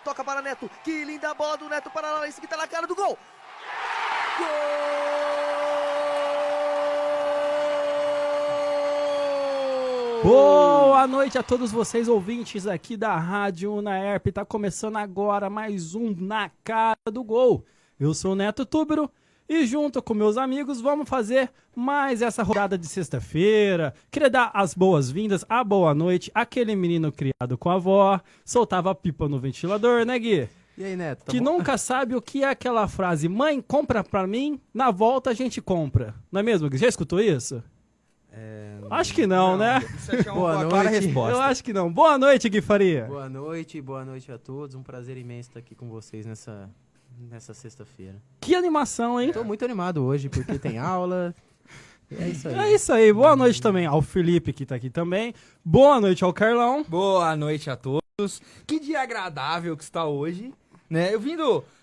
toca para Neto, que linda bola do Neto para Lawrence, que tá na cara do gol. Gol! Boa noite a todos vocês ouvintes aqui da Rádio Unaerp. Tá começando agora mais um Na Cara do Gol. Eu sou o Neto Túbero e junto com meus amigos vamos fazer mais essa rodada de sexta-feira. Queria dar as boas-vindas, a boa noite, àquele menino criado com a avó, soltava pipa no ventilador, né, Gui? E aí, Neto, tá que bom? nunca sabe o que é aquela frase: mãe, compra pra mim, na volta a gente compra. Não é mesmo, Gui? Já escutou isso? Acho que não, né? Isso é Boa uma clara noite. resposta. Eu acho que não. Boa noite, Gui Faria. Boa noite a todos. Um prazer imenso estar aqui com vocês nessa sexta-feira. Que animação, hein? Tô muito animado hoje porque tem aula. É isso aí. É isso aí. Boa noite também ao Felipe, que tá aqui também. Boa noite ao Carlão. Boa noite a todos. Que dia agradável que está hoje, né?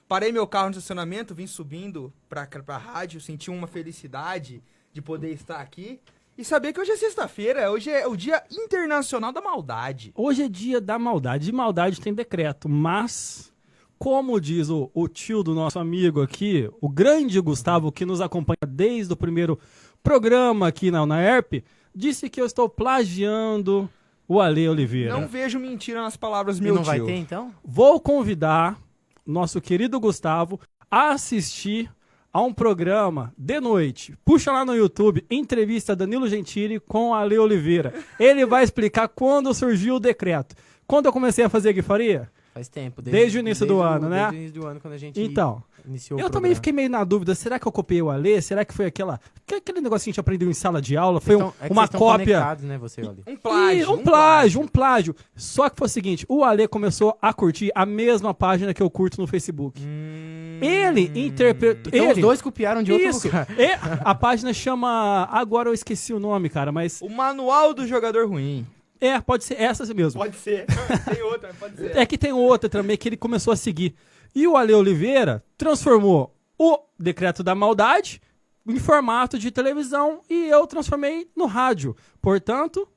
Parei meu carro no estacionamento, vim subindo pra rádio, senti uma felicidade de poder estar aqui e saber que hoje é sexta-feira, hoje é o Dia Internacional da Maldade. Hoje é dia da maldade. De maldade tem decreto, mas, como diz o tio do nosso amigo aqui, o grande Gustavo, que nos acompanha desde o primeiro programa aqui na Unaerp, disse que eu estou plagiando o Ale Oliveira. Não vejo mentira nas palavras, E meu não tio. vai ter, então? Vou convidar nosso querido Gustavo a assistir a um programa de noite. Puxa lá no YouTube, entrevista Danilo Gentili com a Ale Oliveira. Ele vai explicar quando surgiu o decreto. Quando eu comecei a fazer Gui Faria? Faz tempo. Desde o início do ano, né? Desde o início do ano, quando a gente Então, iniciou o eu programa. também fiquei meio na dúvida, será que eu copiei o Ale? Será que foi aquele negocinho que a gente aprendeu em sala de aula? Foi Então, é que uma vocês estão cópia... conectados, né, você, olha. Um Um plágio. Só que foi o seguinte, o Ale começou a curtir a mesma página que eu curto no Facebook. Ele interpretou... Então os dois copiaram de outro Isso. lugar. E a página chama... Agora eu esqueci o nome, cara, mas... O Manual do Jogador Ruim. Pode ser essa mesmo. Pode ser. Tem outra, pode ser. É que tem outra também que ele começou a seguir. E o Ale Oliveira transformou o Decreto da Maldade em formato de televisão e eu transformei no rádio. Portanto,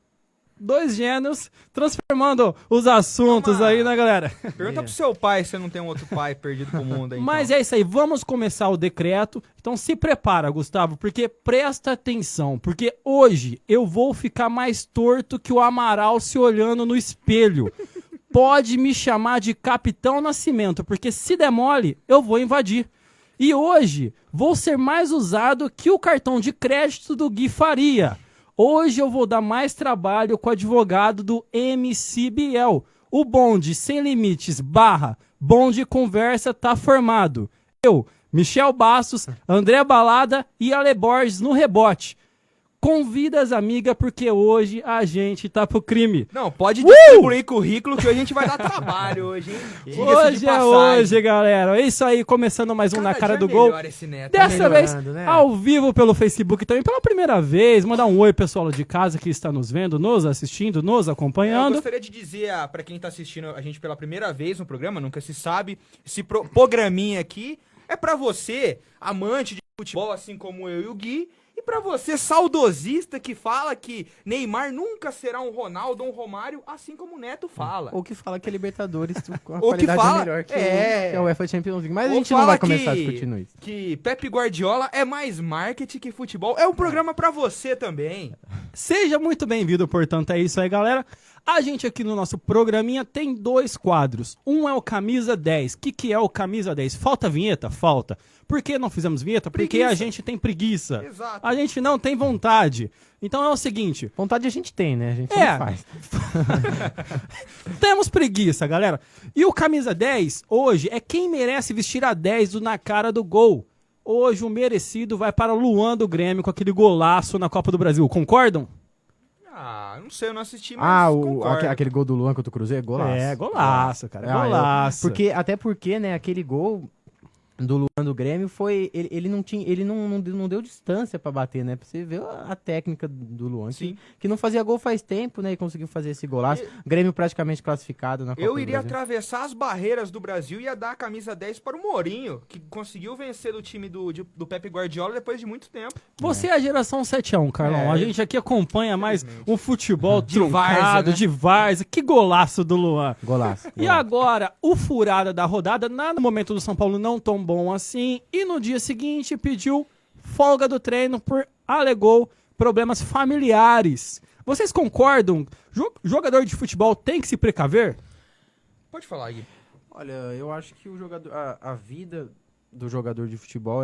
dois gênios transformando os assuntos aí, né, galera? Pergunta pro seu pai se você não tem um outro pai perdido pro mundo aí. Mas é isso aí, vamos começar o decreto. Então se prepara, Gustavo, porque presta atenção, porque hoje eu vou ficar mais torto que o Amaral se olhando no espelho. Pode me chamar de Capitão Nascimento, porque se der mole, eu vou invadir. E hoje vou ser mais usado que o cartão de crédito do Gui Faria. Hoje eu vou dar mais trabalho com o advogado do MC Biel. O bonde sem limites / bonde conversa tá formado. Eu, Michel Bastos, André Balada e Ale Borges no rebote. Convida as amigas porque hoje a gente tá pro crime. Não, pode distribuir currículo que hoje a gente vai dar trabalho hoje, hein? Diga-se de Hoje é passagem. hoje, galera. É isso aí, começando mais um Cada Na Cara dia do Gol. melhor esse Neto. Dessa vez, melhorando, né? ao vivo pelo Facebook também, pela primeira vez. Mandar um oi, pessoal de casa que está nos vendo, nos assistindo, nos Eu acompanhando. gostaria de dizer pra quem tá assistindo a gente pela primeira vez no programa, nunca se sabe, esse programinha aqui é pra você, amante de futebol, assim como eu e o Gui, e pra você, saudosista, que fala que Neymar nunca será um Ronaldo ou um Romário, assim como o Neto fala. Ou que fala que a Libertadores com a Ou que qualidade fala- melhor que é. a UEFA Champions League. Mas a Ou gente não fala vai começar que- discutindo isso. Que Pepe Guardiola é mais marketing que futebol. É um programa pra você também. Seja muito bem-vindo, portanto, é isso aí, galera. A gente aqui no nosso programinha tem dois quadros. Um é o Camisa 10. O que é o Camisa 10? Falta vinheta? Falta. Por que não fizemos vinheta? Porque Preguiça. a gente tem preguiça. Exato. A gente não tem vontade. Então é o seguinte, Vontade a gente tem, né? A gente só É. não faz. temos preguiça, galera. E o Camisa 10, hoje, é quem merece vestir a 10 do Na Cara do Gol. Hoje o merecido vai para o Luan do Grêmio com aquele golaço na Copa do Brasil. Concordam? Ah, não sei, eu não assisti, mas concordo. Aquele gol do Luan contra o Cruzeiro é golaço. É, golaço, cara. Ah, Golaço. Até porque, né, aquele gol do Luan do Grêmio foi... Ele não tinha, ele não deu distância pra bater, né? Pra você ver a técnica do Luan, Sim. que não fazia gol faz tempo, né? E conseguiu fazer esse golaço. Grêmio praticamente classificado na Copa Eu do iria Brasil. atravessar as barreiras do Brasil e ia dar a camisa 10 para o Mourinho, que conseguiu vencer do time do Pepe Guardiola depois de muito tempo. Você é a geração 7x1, Carlão. É. A gente aqui acompanha mais um futebol De várzea, truncado, né? de várzea. Que golaço do Luan. Golaço. E agora, o furada da rodada, no momento do São Paulo não tão bom assim, e no dia seguinte pediu folga do treino por alegou problemas familiares. Vocês concordam? Jogador de futebol tem que se precaver? Pode falar, Gui. Olha, eu acho que o jogador, a vida do jogador de futebol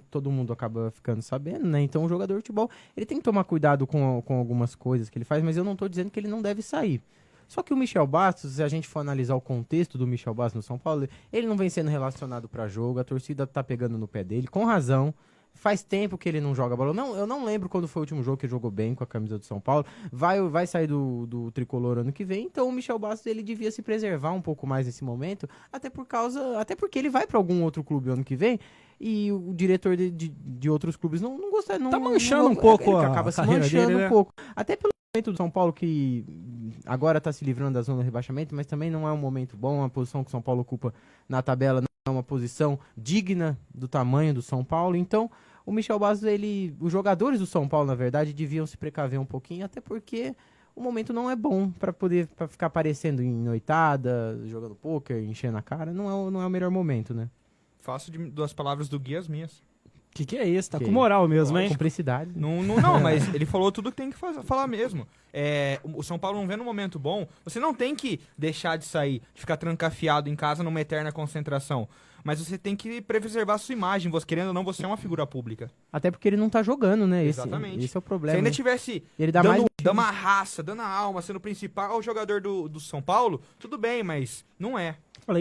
todo mundo acaba ficando sabendo, né? Então o jogador de futebol, ele tem que tomar cuidado com algumas coisas que ele faz, mas eu não tô dizendo que ele não deve sair. Só que o Michel Bastos, se a gente for analisar o contexto do Michel Bastos no São Paulo, ele não vem sendo relacionado para jogo, a torcida tá pegando no pé dele, com razão. Faz tempo que ele não joga bola. Eu não lembro quando foi o último jogo que ele jogou bem com a camisa do São Paulo. Vai sair do tricolor ano que vem. Então o Michel Bastos ele devia se preservar um pouco mais nesse momento. Até porque ele vai para algum outro clube ano que vem. E o diretor de outros clubes não gosta. Não, Tá manchando não, um pouco ele a acaba se carreira manchando dele, né? um pouco. Até pelo momento do São Paulo, que agora tá se livrando da zona do rebaixamento, mas também não é um momento bom. A posição que o São Paulo ocupa na tabela não é uma posição digna do tamanho do São Paulo. Então o Michel Bastos, os jogadores do São Paulo, na verdade, deviam se precaver um pouquinho, até porque o momento não é bom pra ficar aparecendo em noitada, jogando pôquer, enchendo a cara. Não é o melhor momento, né? Faço das palavras do Gui as minhas. Que é isso? Tá Que com moral mesmo, hein? Cumplicidade. Não, mas ele falou tudo que tem que falar mesmo. O São Paulo não vê no momento bom. Você não tem que deixar de sair, de ficar trancafiado em casa numa eterna concentração. Mas você tem que preservar a sua imagem. Você, querendo ou não, você é uma figura pública. Até porque ele não tá jogando, né? Exatamente. Esse é o Se problema. ainda tivesse Ele dá dando, mais dando uma raça, dando a alma, sendo o principal jogador do São Paulo, tudo bem, mas não é. Olha,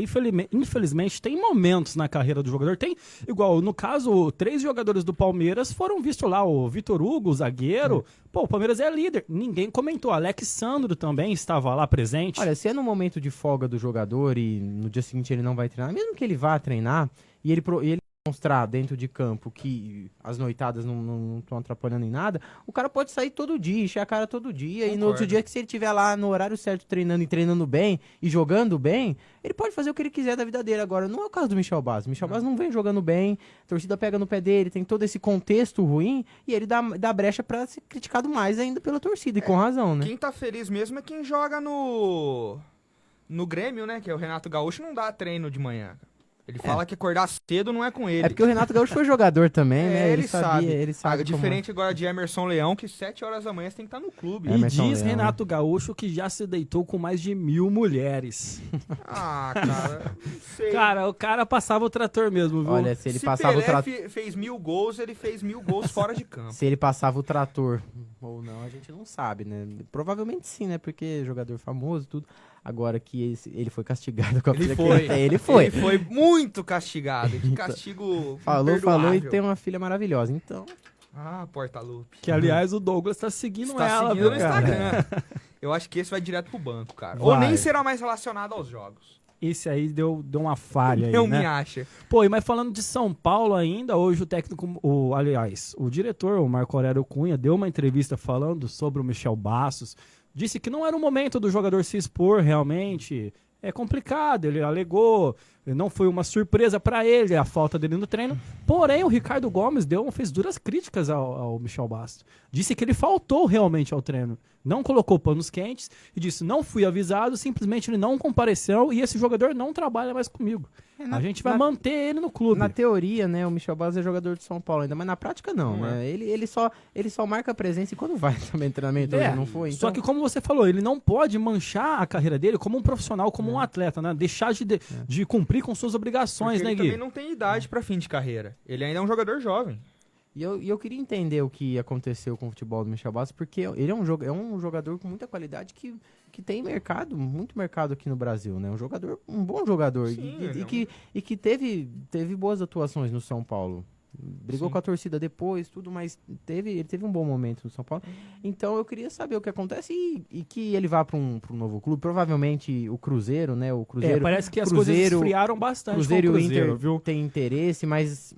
infelizmente tem momentos na carreira do jogador. Tem, igual, no caso, 3 jogadores do Palmeiras foram vistos lá, o Vitor Hugo, o zagueiro. Pô, o Palmeiras é líder. Ninguém comentou. Alex Sandro também estava lá presente. Olha, se é no momento de folga do jogador e no dia seguinte ele não vai treinar, mesmo que ele vá treinar e ele mostrar dentro de campo que as noitadas não estão atrapalhando em nada, o cara pode sair todo dia, encher a cara todo dia. E no outro dia, que se ele estiver lá no horário certo treinando e treinando bem e jogando bem, ele pode fazer o que ele quiser da vida dele. Agora, não é o caso do Michel Bastos. O Michel Bastos não vem jogando bem, a torcida pega no pé dele, tem todo esse contexto ruim e ele dá brecha pra ser criticado mais ainda pela torcida, e com razão, né? Quem tá feliz mesmo é quem joga no Grêmio, né? Que é o Renato Gaúcho, não dá treino de manhã. Ele fala que acordar cedo não é com ele. É porque o Renato Gaúcho foi jogador também, né? Ele sabe. Ele sabe como é. Diferente agora de Emerson Leão, que 7 horas da manhã você tem que estar no clube. E Emerson diz Leão, Renato Gaúcho que já se deitou com mais de 1000 mulheres. Ah, cara. Sei. Cara, o cara passava o trator mesmo, viu? Olha, se ele Se passava Pelé o trator... fez 1000 gols, ele fez 1000 gols fora de campo. Se ele passava o trator ou não, a gente não sabe, né? Provavelmente sim, né? Porque jogador famoso, tudo. Agora que ele foi castigado com a filha que ele tem, ele foi. Ele foi muito castigado. Que castigo Falou e imperdoável. tem uma filha maravilhosa. Então, Ah, Porta-Lupe. Que, aliás, o Douglas tá seguindo Está ela, seguindo viu, no cara? Instagram. Eu acho que esse vai direto pro banco, cara. Vai. Ou nem será mais relacionado aos jogos. Esse aí deu uma falha aí, Eu né? me acho. Pô, mas falando de São Paulo ainda, hoje o técnico, o diretor, o Marco Aurélio Cunha, deu uma entrevista falando sobre o Michel Bastos, disse que não era o momento do jogador se expor realmente, é complicado, ele alegou, não foi uma surpresa pra ele a falta dele no treino, porém o Ricardo Gomes fez duras críticas ao Michel Bastos, disse que ele faltou realmente ao treino, não colocou panos quentes e disse, não fui avisado, simplesmente ele não compareceu e esse jogador não trabalha mais comigo. A gente vai manter ele no clube. na teoria, né, o Michel Bastos é jogador de São Paulo ainda, mas na prática não, Não né? Ele só marca a presença e quando vai também em treinamento, hoje não foi. Só Então, que como você falou, ele não pode manchar a carreira dele como um profissional, como um atleta, né? Deixar de cumprir com suas obrigações, Porque né, ele Gui? também não tem idade pra fim de carreira. Ele ainda é um jogador jovem. E eu queria entender o que aconteceu com o futebol do Michel Bastos, porque ele é um jogador com muita qualidade que tem mercado, muito mercado aqui no Brasil, né? Um bom jogador Sim, e que teve boas atuações no São Paulo. Brigou Sim. com a torcida depois, tudo, mas ele teve um bom momento no São Paulo. Então eu queria saber o que acontece e que ele vá para um novo clube. Provavelmente o Cruzeiro, né? O Cruzeiro. Parece que as coisas esfriaram bastante Cruzeiro com o e Cruzeiro, Inter viu? tem interesse, mas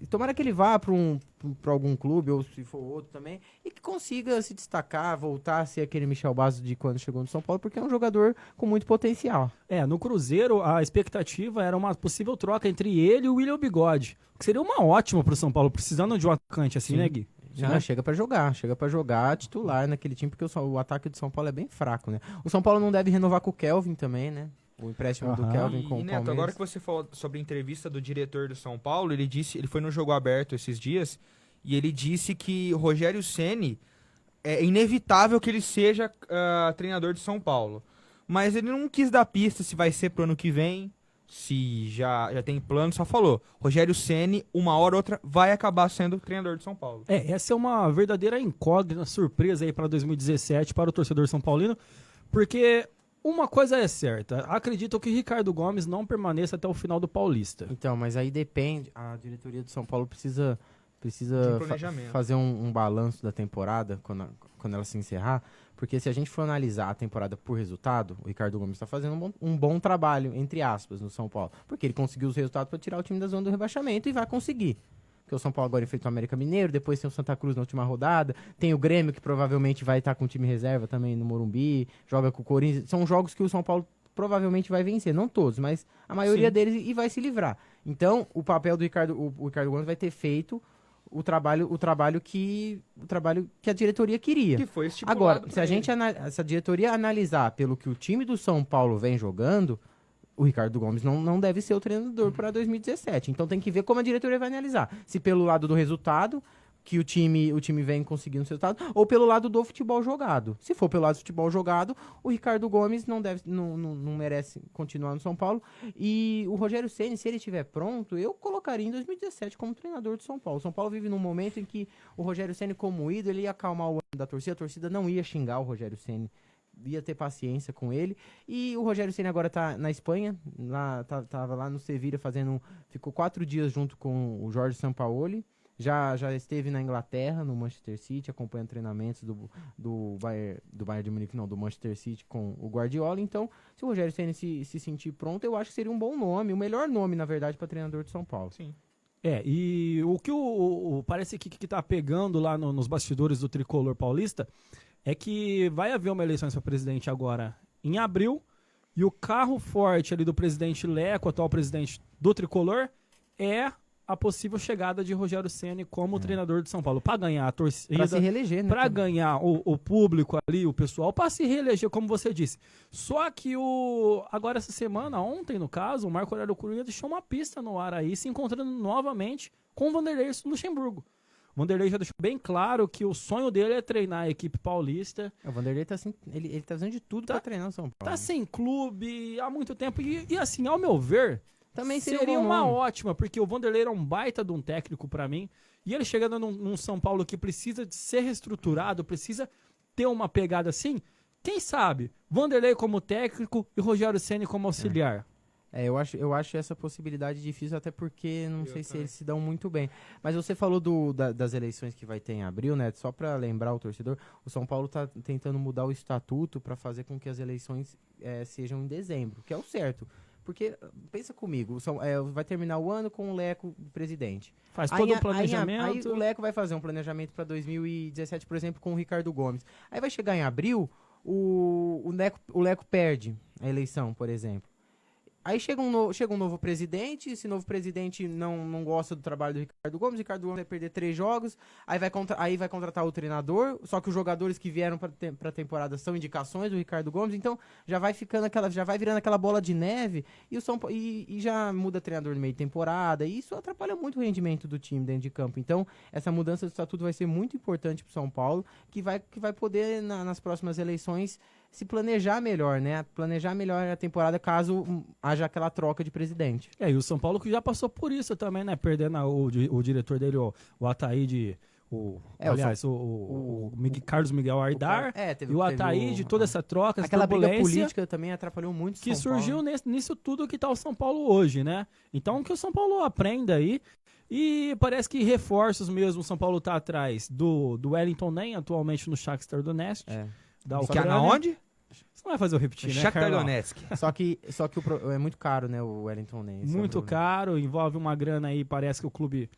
tomara que ele vá para algum clube, ou se for outro também, e que consiga se destacar, voltar a ser aquele Michel Bastos de quando chegou no São Paulo, porque é um jogador com muito potencial. No Cruzeiro, a expectativa era uma possível troca entre ele e o William Bigode, que seria uma ótima pro São Paulo, precisando de um atacante assim, né, Gui? Já chega pra jogar titular naquele time, porque o ataque do São Paulo é bem fraco, né? O São Paulo não deve renovar com o Kelvin também, né? O empréstimo do Kelvin com o E, Neto, Palmeiras. agora que você falou sobre a entrevista do diretor do São Paulo, ele foi no Jogo Aberto esses dias, e ele disse que o Rogério Ceni é inevitável que ele seja treinador de São Paulo. Mas ele não quis dar pista se vai ser pro ano que vem, se já tem plano, só falou. Rogério Ceni, uma hora ou outra, vai acabar sendo treinador de São Paulo. Essa é uma verdadeira incógnita, surpresa aí para 2017 para o torcedor são paulino, porque uma coisa é certa, acredito que Ricardo Gomes não permaneça até o final do Paulista. Então, mas aí depende, a diretoria do São Paulo precisa De um planejamento. fazer um balanço da temporada quando ela se encerrar, porque se a gente for analisar a temporada por resultado, o Ricardo Gomes está fazendo um bom trabalho, entre aspas, no São Paulo, porque ele conseguiu os resultados para tirar o time da zona do rebaixamento e vai conseguir. Porque o São Paulo agora enfrenta o América Mineiro, depois tem o Santa Cruz na última rodada, tem o Grêmio que provavelmente vai estar com o time reserva também no Morumbi, joga com o Corinthians, são jogos que o São Paulo provavelmente vai vencer, não todos, mas a maioria Sim. deles e vai se livrar. Então, o papel do Ricardo Gomes vai ter feito o trabalho que a diretoria queria. Que foi estipulado Agora, pra se a ele. gente se a diretoria analisar pelo que o time do São Paulo vem jogando, o Ricardo Gomes não deve ser o treinador para 2017. Então tem que ver como a diretoria vai analisar. Se pelo lado do resultado, que o time vem conseguindo o resultado, ou pelo lado do futebol jogado. Se for pelo lado do futebol jogado, o Ricardo Gomes não merece continuar no São Paulo. E o Rogério Ceni, se ele estiver pronto, eu colocaria em 2017 como treinador do São Paulo. O São Paulo vive num momento em que o Rogério Ceni, como ídolo, ele ia acalmar o ânimo da torcida. A torcida não ia xingar o Rogério Ceni, ia ter paciência com ele. E o Rogério Ceni agora tá na Espanha, tava lá no Sevilla ficou 4 dias junto com o Jorge Sampaoli. Já esteve na Inglaterra, no Manchester City, acompanhando treinamentos do Bayern de Munique, não, do Manchester City com o Guardiola. Então, se o Rogério Ceni se sentir pronto, eu acho que seria um bom nome, o melhor nome, na verdade, para treinador de São Paulo. Sim. E o que parece que tá pegando lá nos bastidores do tricolor paulista é que vai haver uma eleição para presidente agora em abril, e o carro forte ali do presidente Leco, atual presidente do tricolor, é a possível chegada de Rogério Ceni como treinador de São Paulo, para ganhar a torcida, Para se reeleger, né? para ganhar o público ali, o pessoal, para se reeleger, como você disse. Só que agora essa semana, ontem no caso, o Marco Aurélio Cunha deixou uma pista no ar aí, se encontrando novamente com o Vanderlei Luxemburgo. O Vanderlei já deixou bem claro que o sonho dele é treinar a equipe paulista. O Vanderlei tá assim, ele tá fazendo de tudo para treinar o São Paulo. Tá sem clube há muito tempo e assim, ao meu ver, Também seria um bom uma nome. ótima, porque o Vanderlei era um baita de um técnico pra mim, e ele chegando num São Paulo que precisa de ser reestruturado, precisa ter uma pegada assim, quem sabe, Vanderlei como técnico e Rogério Ceni como auxiliar. Eu acho essa possibilidade difícil, até porque não sei se também. eles se dão muito bem. Mas você falou das eleições que vai ter em abril, né? Só para lembrar o torcedor, o São Paulo tá tentando mudar o estatuto para fazer com que as eleições sejam em dezembro, que é o certo. Porque, pensa comigo, vai terminar o ano com o Leco presidente. Faz todo Aí um planejamento. Aí o Leco vai fazer um planejamento para 2017, por exemplo, com o Ricardo Gomes. Aí vai chegar em abril, o Leco perde a eleição, por exemplo. Aí chega um novo presidente, esse novo presidente não gosta do trabalho do Ricardo Gomes vai perder 3 jogos, aí vai contratar o treinador, só que os jogadores que vieram para a temporada são indicações do Ricardo Gomes, então já vai virando aquela bola de neve, e já muda treinador no meio de temporada, e isso atrapalha muito o rendimento do time dentro de campo. Então, essa mudança do estatuto vai ser muito importante para o São Paulo, que vai poder, nas próximas eleições, se planejar melhor, né? Planejar melhor a temporada caso haja aquela troca de presidente. E o São Paulo que já passou por isso também, né? Perdendo o diretor dele, o Ataíde, o Carlos Miguel Aidar, e o Ataíde, toda essa troca, essa aquela briga turbulência política também atrapalhou muito o São que surgiu Paulo. nisso tudo que tá o São Paulo hoje, né? Então que o São Paulo aprenda aí. E parece que reforços mesmo, o São Paulo tá atrás do Wellington Nem, atualmente no Shakhtar Donetsk, da Que é Ucrânia. na onde? Você não vai fazer eu repetir, né, Shakhtar Carlão? Donetsk. Só que é muito caro, né, o Wellington Ney. esse é o Muito problema. caro, envolve uma grana aí, parece que o clube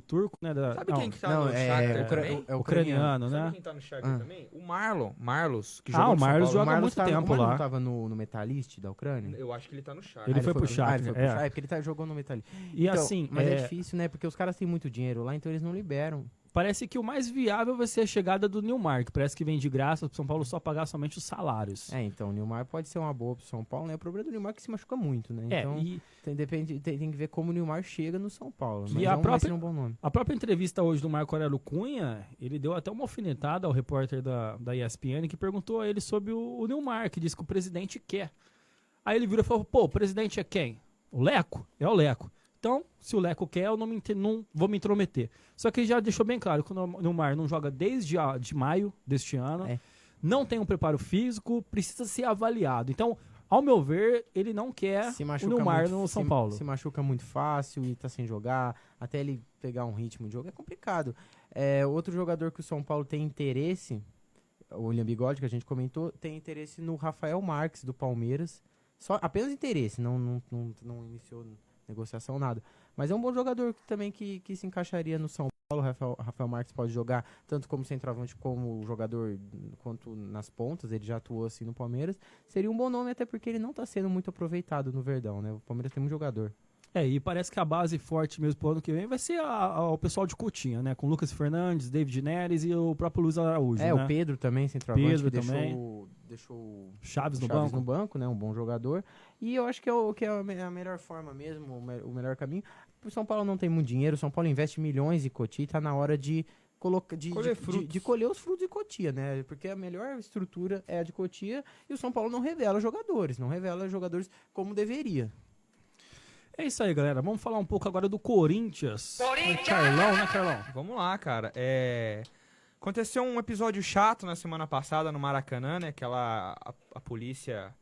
turco, né? Sabe não, quem que tá Não, no Shakhtar também? é ucraniano, Sabe né? quem tá no Shakhtar Ah. também? O Marlos, que Ah, jogou o no São Marlos Paulo. joga há muito tempo o Marlos lá. não tava no Metalist da Ucrânia? Eu acho que ele tá no Shakhtar. Ele foi pro ele Shakhtar, foi pro é. Shakhtar, porque ele jogou no Metalist. E Então, assim, mas é difícil, né? Porque os caras têm muito dinheiro lá, então eles não liberam. parece que o mais viável vai ser a chegada do Nilmar, que parece que vem de graça pro São Paulo só pagar somente os salários. Então, o Nilmar pode ser uma boa pro São Paulo, né? O problema do Nilmar é que se machuca muito, né? Então, e tem que ver como o Nilmar chega no São Paulo. E Mas a vai própria- ser um bom nome. a própria entrevista hoje do Marco Aurélio Cunha, ele deu até uma alfinetada ao repórter da ESPN que perguntou a ele sobre o Nilmar, que disse que o presidente quer. Aí ele virou e falou, pô, o presidente é quem? O Leco? É o Leco. Então, se o Leco quer, eu não vou me intrometer. Só que ele já deixou bem claro que o Nilmar não joga desde de maio deste ano, É. não tem um preparo físico, precisa ser avaliado. Então, ao meu ver, ele não quer Se o machuca Nilmar muito, no São se- Paulo. Se machuca muito fácil e tá sem jogar, até ele pegar um ritmo de jogo é complicado. Outro jogador que o São Paulo tem interesse, o William Bigode, que a gente comentou, tem interesse no Rafael Marques, do Palmeiras. Apenas interesse, não iniciou negociação, nada. Mas é um bom jogador também que se encaixaria no São Paulo. Rafael Marques pode jogar tanto como centroavante como jogador, quanto nas pontas. Ele já atuou assim no Palmeiras. Seria um bom nome, até porque ele não está sendo muito aproveitado no Verdão, né? O Palmeiras tem muito jogador. E parece que a base forte mesmo pro ano que vem vai ser o pessoal de Cotinha, né? Com Lucas Fernandes, David Neres e o próprio Luiz Araújo, né? O Pedro também, centroavante, Pedro que também. deixou o Chaves no Chaves banco. no banco, né? Um bom jogador. E eu acho que é a melhor forma mesmo, o melhor caminho. O São Paulo não tem muito dinheiro, o São Paulo investe milhões em Cotia, tá na hora de colher os frutos de Cotia, né? Porque a melhor estrutura é a de Cotia e o São Paulo não revela jogadores como deveria. É isso aí, galera. Vamos falar um pouco agora do Corinthians. Carlão, né, Carlão? Vamos lá, cara. Aconteceu um episódio chato na semana passada no Maracanã, né? A polícia...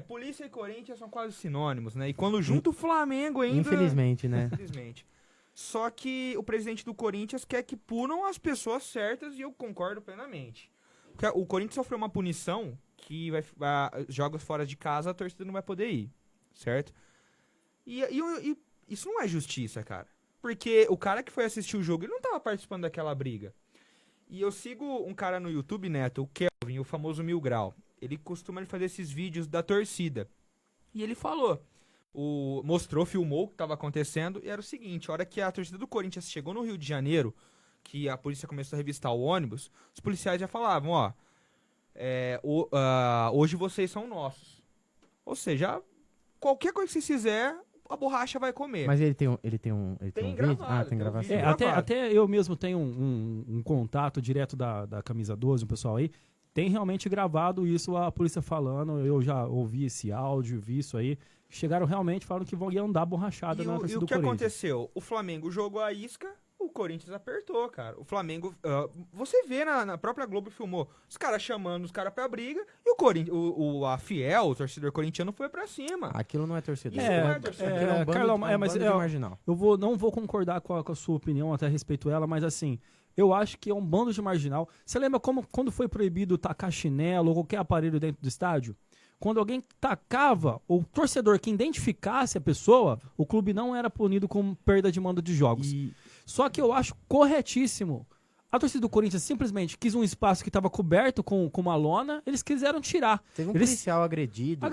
polícia e Corinthians são quase sinônimos, né? E quando junta o Flamengo ainda... Infelizmente, né? Infelizmente. Só que o presidente do Corinthians quer que punam as pessoas certas e eu concordo plenamente. Porque o Corinthians sofreu uma punição que jogos fora de casa a torcida não vai poder ir, certo? E isso não é justiça, cara. Porque o cara que foi assistir o jogo, ele não tava participando daquela briga. E eu sigo um cara no YouTube, Neto, o Kelvin, o famoso Mil Grau. Ele costuma fazer esses vídeos da torcida. E ele falou, filmou o que estava acontecendo, e era o seguinte, a hora que a torcida do Corinthians chegou no Rio de Janeiro, que a polícia começou a revistar o ônibus, os policiais já falavam, hoje vocês são nossos. Ou seja, qualquer coisa que vocês fizer, a borracha vai comer. Mas ele tem um Tem vídeo? gravado, Tem tem um gravação. vídeo. Até eu mesmo tenho um contato direto da Camisa 12, o pessoal aí. Tem realmente gravado isso, a polícia falando. Eu já ouvi esse áudio, vi isso aí. Chegaram realmente, falaram que iam dar borrachada na torcida E o do que Corinthians. aconteceu? O Flamengo jogou a isca, o Corinthians apertou, cara. O Flamengo... você vê na própria Globo, filmou os caras chamando os caras pra briga e o Corinthians, a Fiel, o torcedor corintiano, foi pra cima. Aquilo não é torcedor. Isso não é torcedor. Aquilo é um bando, Carlão, bando de marginal. Eu não vou concordar com a sua opinião, até respeito ela, mas assim, eu acho que é um bando de marginal. Você lembra quando foi proibido tacar chinelo ou qualquer aparelho dentro do estádio? Quando alguém tacava, o torcedor que identificasse a pessoa, o clube não era punido com perda de mando de jogos. Só que eu acho corretíssimo. A torcida do Corinthians simplesmente quis um espaço que estava coberto com uma lona, eles quiseram tirar. Teve um Eles- policial agredido.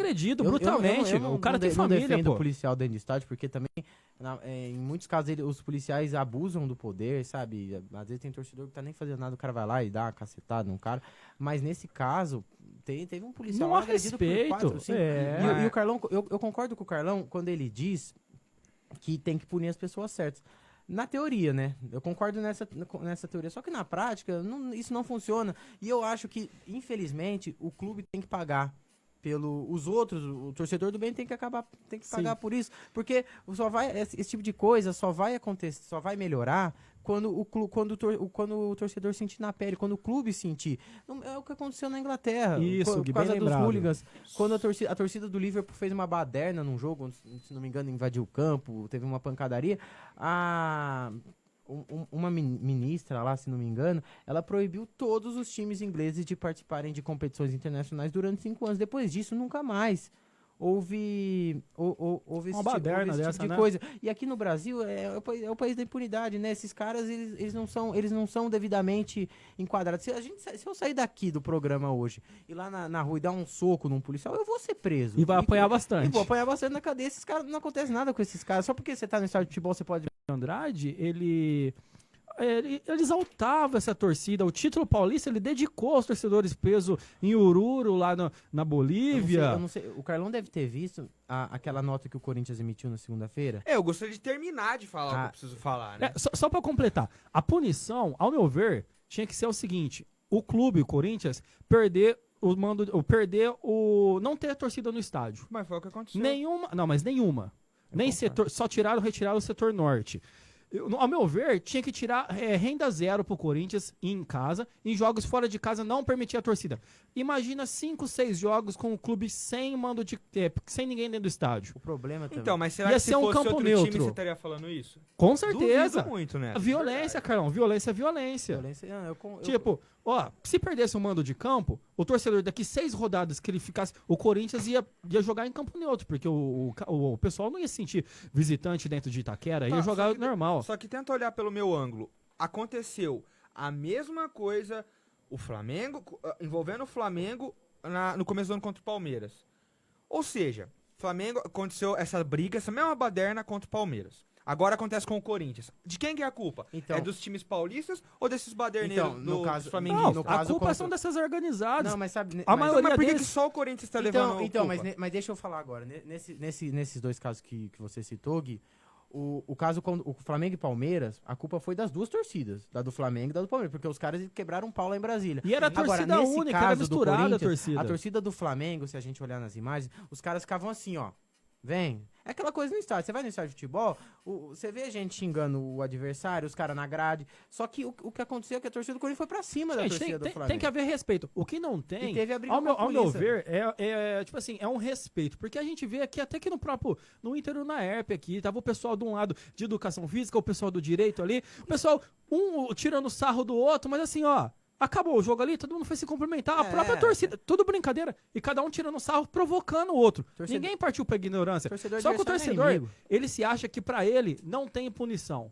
Brutalmente. O cara tem família, não defendo pô. o policial dentro do estádio, porque também, em muitos casos, os policiais abusam do poder, sabe? Às vezes tem torcedor que tá nem fazendo nada, o cara vai lá e dá uma cacetada num cara. Mas nesse caso, teve um policial Não há agredido respeito. por 4, 5. É. E o Carlão, eu concordo com o Carlão quando ele diz que tem que punir as pessoas certas. Na teoria, né? Eu concordo nessa teoria. Só que na prática, isso não funciona. E eu acho que, infelizmente, o clube tem que pagar os outros, o torcedor do bem tem que pagar Sim. por isso, porque esse tipo de coisa só vai acontecer, só vai melhorar quando o torcedor sentir na pele, quando o clube sentir. É o que aconteceu na Inglaterra, Isso, por Gui, causa bem dos lembrado. hooligans, quando a torcida do Liverpool fez uma baderna num jogo, se não me engano, invadiu o campo, teve uma pancadaria, uma ministra lá, se não me engano, ela proibiu todos os times ingleses de participarem de competições internacionais durante 5 anos. Depois disso, nunca mais houve esse baderna tipo dessa, de né? coisa. E aqui no Brasil é o país da impunidade, né? Esses caras, eles não são devidamente enquadrados. Se eu sair daqui do programa hoje e lá na rua e dar um soco num policial, eu vou ser preso. E vai apanhar E bastante. vou apanhar bastante na cadeia. Esses caras, não acontece nada com esses caras. Só porque você tá no estádio de futebol, você pode... Andrade, ele exaltava essa torcida. O título paulista ele dedicou aos torcedores presos em Oruro, lá na Bolívia. Eu não sei, o Carlão deve ter visto aquela nota que o Corinthians emitiu na segunda-feira. Eu gostaria de terminar de falar o que eu preciso falar, né? Só pra completar, a punição, ao meu ver, tinha que ser o seguinte: o clube, o Corinthians, não ter torcida no estádio. Mas foi o que aconteceu. Nenhuma. Nem concordo. só retiraram o setor norte. Ao meu ver, tinha que tirar renda zero pro Corinthians em casa. Em jogos fora de casa não permitia a torcida. Imagina 5, 6 jogos com o clube sem sem ninguém dentro do estádio. O problema também... Então, mas será Ia que se ser um fosse campo outro neutro. time você estaria falando isso? Com certeza. Duvido muito, né? A violência, Carlão. Violência é violência. violência, Tipo, se perdesse o mando de campo, o torcedor daqui 6 rodadas que ele ficasse, o Corinthians ia jogar em campo neutro, porque o pessoal não ia se sentir visitante dentro de Itaquera, ia Tá, jogar só que- normal. Só que tenta olhar pelo meu ângulo. Aconteceu a mesma coisa envolvendo o Flamengo no começo do ano contra o Palmeiras. Ou seja, Flamengo aconteceu essa briga, essa mesma baderna contra o Palmeiras. Agora acontece com o Corinthians. De quem que é a culpa? Então- É dos times paulistas ou desses baderneiros Então, no caso- Não, flamenguistas? no a caso, culpa contra- são dessas organizadas. Não, mas sabe... A maioria Mas por que deles- só o Corinthians tá levando Então, culpa? mas deixa eu falar agora. Nesses 2 casos que você citou, Gui, o caso com o Flamengo e Palmeiras, a culpa foi das 2 torcidas, da do Flamengo e da do Palmeiras, porque os caras quebraram um pau lá em Brasília. E era Agora, torcida nesse única, era caso do misturada a Corinthians, torcida. A torcida do Flamengo, se a gente olhar nas imagens, os caras ficavam assim, ó. Vem. É aquela coisa no estádio. Você vai no estádio de futebol, você vê a gente xingando o adversário, os caras na grade. Só que o que aconteceu é que a torcida do Corinthians foi pra cima da Gente, torcida do Flamengo. tem que haver respeito. O que não tem, E teve a briga ao com a meu polícia. ver, tipo assim, é um respeito. Porque a gente vê aqui, até que no Inter ou na ERP aqui, tava o pessoal de um lado de educação física, o pessoal do direito ali, o pessoal, tirando sarro do outro, mas assim, ó, acabou o jogo ali, todo mundo foi se cumprimentar, a própria torcida, tudo brincadeira, e cada um tirando sarro, provocando o outro. Torcedor- Ninguém partiu pra ignorância. Torcedor Só que o adversário é torcedor, inimigo. ele se acha que pra ele não tem punição.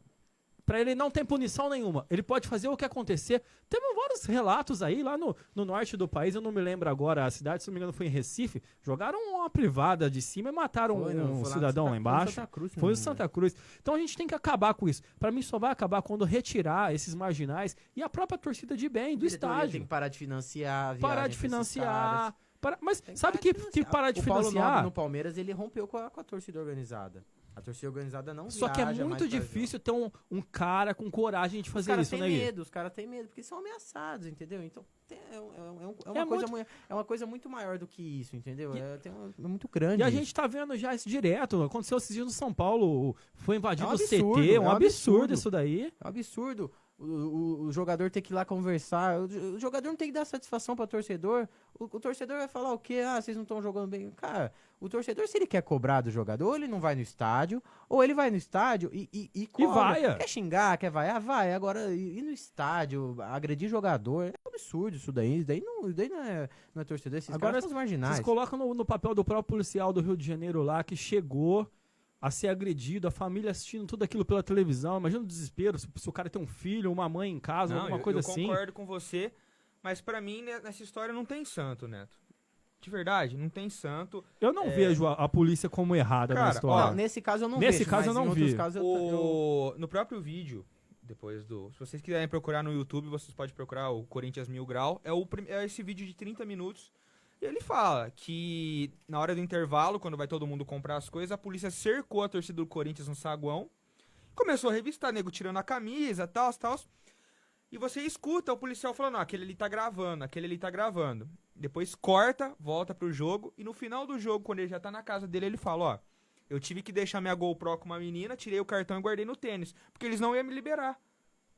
Pra ele não tem punição nenhuma. Ele pode fazer o que acontecer. Teve vários relatos aí lá no norte do país, eu não me lembro agora a cidade, se não me engano foi em Recife, jogaram uma privada de cima e mataram Foi um lá no cidadão lá embaixo. Santa Cruz, se não Foi me o engano. Santa Cruz. Então a gente tem que acabar com isso. Pra mim só vai acabar quando retirar esses marginais e a própria torcida de bem do A diretoria estádio. Tem que parar de financiar a Parar viagem de desses financiar. caras. Mas Tem sabe parar que parar de o Paulo Nobre financiar? no Palmeiras, ele rompeu com a torcida organizada. A torcida organizada não Só que é viaja mais muito pra difícil ter um cara com coragem de Os fazer caras isso, têm né, Gui? medo, os caras têm medo, porque são ameaçados, entendeu? Então é uma coisa muito maior do que isso, entendeu? É muito grande. E a isso. gente tá vendo já isso direto. Aconteceu esses dias no São Paulo. Foi invadido É um o CT. absurdo, É é um um absurdo absurdo. isso daí. É um absurdo. O jogador ter que ir lá conversar. O jogador não tem que dar satisfação para torcedor. O torcedor vai falar o quê? Ah, vocês não estão jogando bem. Cara, o torcedor, se ele quer cobrar do jogador, ou ele não vai no estádio, ou ele vai no estádio e cobra. vaia. Quer xingar, quer vaiar? Vai. Agora, ir no estádio, agredir jogador, é um absurdo isso daí. Isso daí não é torcedor. Esses Agora, caras são os marginais. Vocês colocam no papel do próprio policial do Rio de Janeiro lá, que chegou a ser agredido, a família assistindo tudo aquilo pela televisão. Imagina o desespero, se o cara tem um filho, uma mãe em casa, Não, alguma eu coisa assim. concordo com você, mas pra mim nessa história não tem santo, Neto. De verdade, não tem santo. Eu não vejo a polícia como errada na Cara, história. Não, nesse caso eu não Nesse vejo, caso mas eu não em outros vi. casos No próprio vídeo, se vocês quiserem procurar no YouTube, vocês podem procurar o Corinthians Mil Grau. É esse vídeo de 30 minutos. E ele fala que na hora do intervalo, quando vai todo mundo comprar as coisas, a polícia cercou a torcida do Corinthians no saguão. Começou a revistar, nego tirando a camisa, tal. E você escuta o policial falando, aquele ali tá gravando, aquele ali tá gravando. Depois corta, volta pro jogo, e no final do jogo, quando ele já tá na casa dele, ele fala, ó, eu tive que deixar minha GoPro com uma menina, tirei o cartão e guardei no tênis, porque eles não iam me liberar.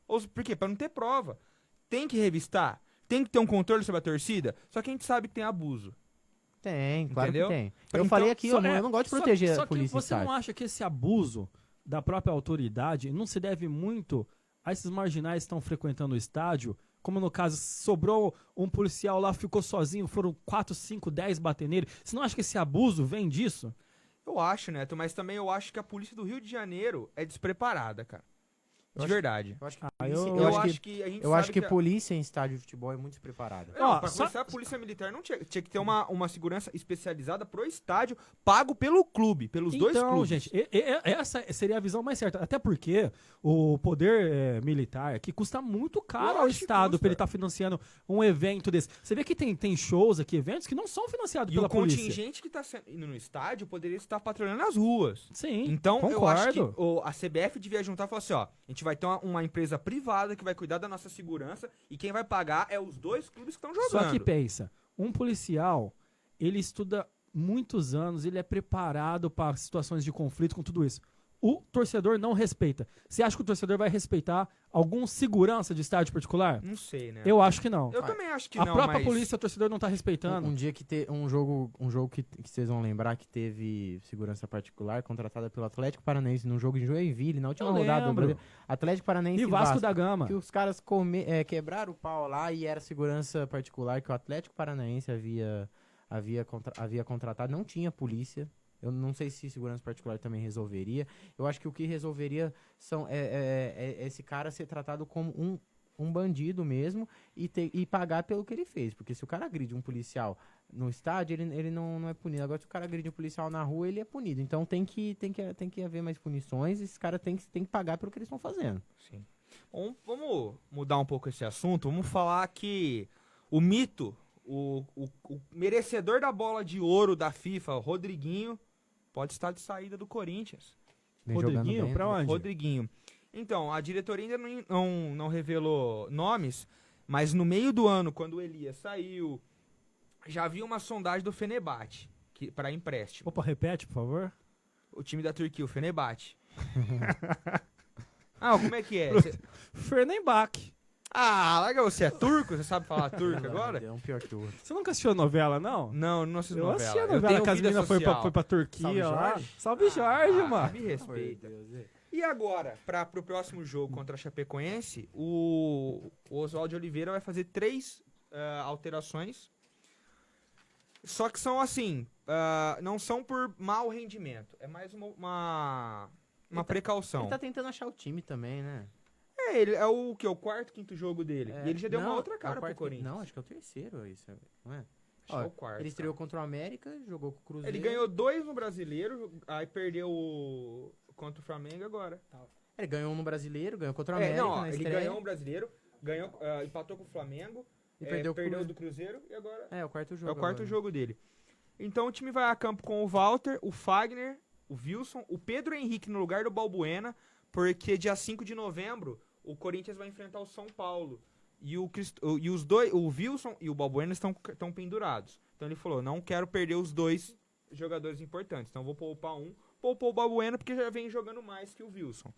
Por quê? Pra não ter prova. Tem que revistar, tem que ter um controle sobre a torcida, só que a gente sabe que tem abuso. Tem, claro Entendeu? que tem. Então, Eu falei aqui, eu é, não gosto de proteger só a polícia que você em não acha que esse abuso da própria autoridade não se deve muito a esses marginais que estão frequentando o estádio? Como no caso, sobrou um policial lá, ficou sozinho, foram 4, 5, 10 bater nele. Você não acha que esse abuso vem disso? Eu acho, Neto, mas também eu acho que a polícia do Rio de Janeiro é despreparada, cara. De acho- verdade. Eu acho que, eu acho que a gente eu acho sabe que polícia em estádio de futebol é muito despreparada. Não, Ó, pra só- começar, a polícia militar não tinha que ter uma segurança especializada pro estádio, pago pelo clube, pelos dois Então, clubes. gente, essa seria a visão mais certa. Até porque o poder militar aqui custa muito caro ao Lógico que Estado custa. pra ele estar financiando um evento desse. Você vê que tem shows aqui, eventos que não são financiados E pela o polícia. contingente que tá indo no estádio poderia estar patrulhando as ruas. Sim, Então, concordo. eu acho que a CBF devia juntar e falar assim, ó, a gente vai ter uma empresa privada que vai cuidar da nossa segurança e quem vai pagar é os dois clubes que estão jogando. Só que pensa, um policial, ele estuda muitos anos, ele é preparado para situações de conflito com tudo isso. O torcedor não respeita. Você acha que o torcedor vai respeitar algum segurança de estádio particular? Não sei, né? Eu acho que não. Eu também acho que A não, própria mas... polícia, o torcedor não tá respeitando. Um dia que ter um jogo que vocês vão lembrar que teve segurança particular contratada pelo Atlético Paranaense num jogo em Joinville, na última Eu rodada do lembro. Brasil. Atlético Paranaense E Vasco da Gama. que os caras quebraram o pau lá e era segurança particular que o Atlético Paranaense havia contratado, não tinha polícia. Eu não sei se segurança particular também resolveria. Eu acho que o que resolveria é esse cara ser tratado como um bandido mesmo e pagar pelo que ele fez. Porque se o cara agride um policial no estádio, ele não é punido. Agora, se o cara agride um policial na rua, ele é punido. Então tem que haver mais punições e esses caras têm que pagar pelo que eles estão fazendo. Sim. Bom, vamos mudar um pouco esse assunto. Vamos falar que o mito, o merecedor da bola de ouro da FIFA, o Rodriguinho, pode estar de saída do Corinthians. Vem jogando Rodriguinho, bem, pra né? onde? Rodriguinho. Então, a diretoria ainda não revelou nomes, mas no meio do ano, quando o Elias saiu, já havia uma sondagem do Fenerbahçe para empréstimo. Opa, repete, por favor. O time da Turquia, o Fenerbahçe. Como é que é? Fernembach. Larga você, é turco? Você sabe falar turco agora? É um pior que o outro. Você nunca assistiu a novela, não? Não assisto Eu novela. assisti a Eu novela tenho que as vida meninas social. foi pra Turquia Salve, lá. Jorge? Salve Jorge, mano. Me respeita. E agora, pro próximo jogo contra a Chapecoense, o Oswaldo Oliveira vai fazer 3 alterações. Só que são assim, não são por mau rendimento. É mais uma precaução. Ele tá tentando achar o time também, né? Ele é o que? O quarto, quinto jogo dele. E ele já deu uma outra é o cara pro quarto- Corinthians. Não, acho que é o terceiro isso, não é? Acho que é o quarto. Ele estreou contra o América, jogou com o Cruzeiro. Ele ganhou 2 no Brasileiro, aí perdeu contra o Flamengo agora. Ele ganhou um no Brasileiro, ganhou contra o América na Ele estreia. ganhou um Brasileiro, empatou com o Flamengo, E perdeu do Cruzeiro e agora É o quarto jogo. é o quarto agora. jogo dele. Então o time vai a campo com o Walter, o Fagner, o Wilson, o Pedro Henrique no lugar do Balbuena, porque dia 5 de novembro o Corinthians vai enfrentar o São Paulo. E os dois, o Wilson e o Balbuena estão pendurados. Então ele falou, não quero perder os dois jogadores importantes. Então vou poupar o Balbuena porque já vem jogando mais que o Wilson.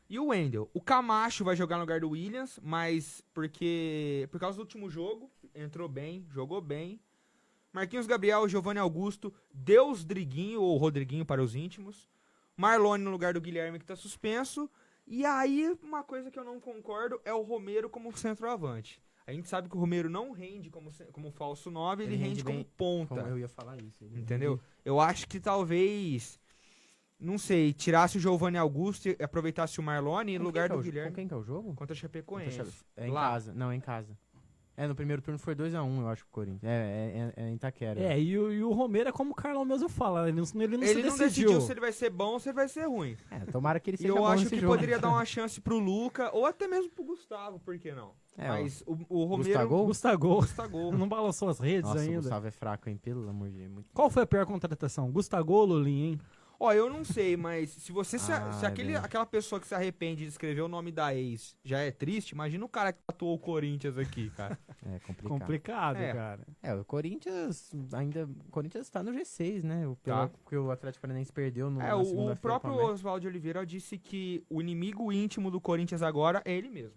E o Wendel. O Camacho vai jogar no lugar do Williams, mas por causa do último jogo, entrou bem, jogou bem. Marquinhos Gabriel, Giovanni Augusto, Deus Driguinho, ou Rodriguinho para os íntimos. Marlone no lugar do Guilherme, que está suspenso. E aí, uma coisa que eu não concordo é o Romero como centroavante. A gente sabe que o Romero não rende como falso 9, ele rende como bem, ponta. Como eu ia falar isso. Entendeu? Eu acho que talvez, não sei, tirasse o Giovanni Augusto e aproveitasse o Marlone no lugar do Com Guilherme quem que é o jogo? contra a Chapecoense. É em Lá. casa. Não, é em casa. No primeiro turno foi 2-1, eu acho, o Corinthians. É em Itaquera. E o Romero é como o Carlão mesmo fala, ele não se Ele não decidiu. decidiu se ele vai ser bom ou se ele vai ser ruim. Tomara que ele E seja eu bom acho nesse que jogo. poderia dar uma chance pro Luca ou até mesmo pro Gustavo, por que não? Mas o Romero... Gustavo? Gustavo não balançou as redes Nossa, o ainda. Gustavo é fraco, hein? Pelo amor de Deus. Muito... Qual foi a pior contratação? Gustavo ou Lulinha, hein? Ó, eu não sei, mas se você se é aquela pessoa que se arrepende de escrever o nome da ex já é triste, imagina o cara que tatuou o Corinthians aqui, cara. É complicado. Complicado, É. cara. O Corinthians o Corinthians tá no G6, né? Tá. Porque o Atlético Paranaense perdeu no O próprio Oswaldo Oliveira disse que o inimigo íntimo do Corinthians agora é ele mesmo.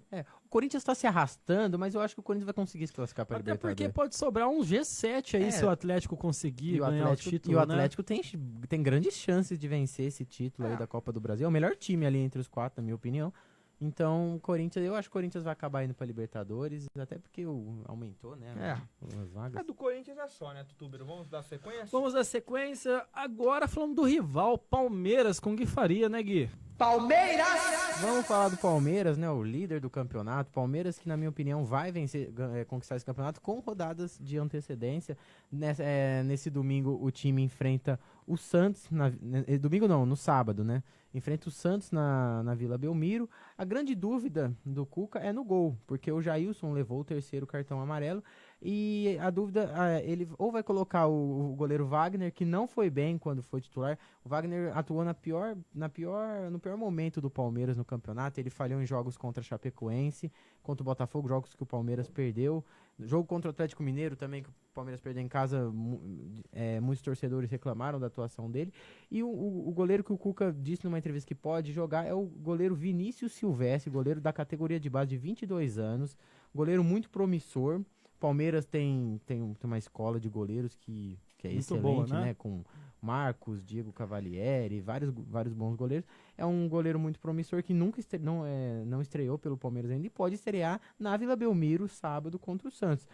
O Corinthians tá se arrastando, mas eu acho que o Corinthians vai conseguir se classificar para Até Libertadores. porque pode sobrar um G7 aí É. se o Atlético conseguir E o ganhar Atlético, o título, e o né? Atlético tem grandes chances de vencer esse título aí da Copa do Brasil. É o melhor time ali entre os quatro, na minha opinião. Então, eu acho que o Corinthians vai acabar indo pra Libertadores, até porque aumentou, né? As vagas. É do Corinthians é só, né, Tutubero? Vamos dar sequência? Vamos dar sequência agora falando do rival, Palmeiras, com Gui Faria, né, Gui? Vamos falar do Palmeiras, né? O líder do campeonato. Palmeiras que, na minha opinião, vai conquistar esse campeonato com rodadas de antecedência. Nesse domingo, o time enfrenta o Santos. Domingo não, no sábado, né? Enfrenta o Santos na Vila Belmiro. A grande dúvida do Cuca é no gol, porque o Jailson levou o terceiro cartão amarelo. E a dúvida, ele ou vai colocar o goleiro Wagner, que não foi bem quando foi titular. O Wagner atuou no pior momento do Palmeiras no campeonato. Ele falhou em jogos contra a Chapecoense, contra o Botafogo, jogos que o Palmeiras perdeu. Jogo contra o Atlético Mineiro também, que o Palmeiras perdeu em casa, muitos torcedores reclamaram da atuação dele. E o goleiro que o Cuca disse numa entrevista que pode jogar é o goleiro Vinícius Silvestre, goleiro da categoria de base de 22 anos, goleiro muito promissor. Palmeiras tem uma escola de goleiros que é Muito excelente, boa, né? Com Marcos, Diego Cavalieri, vários bons goleiros. É um goleiro muito promissor que nunca não estreou pelo Palmeiras ainda e pode estrear na Vila Belmiro sábado contra o Santos.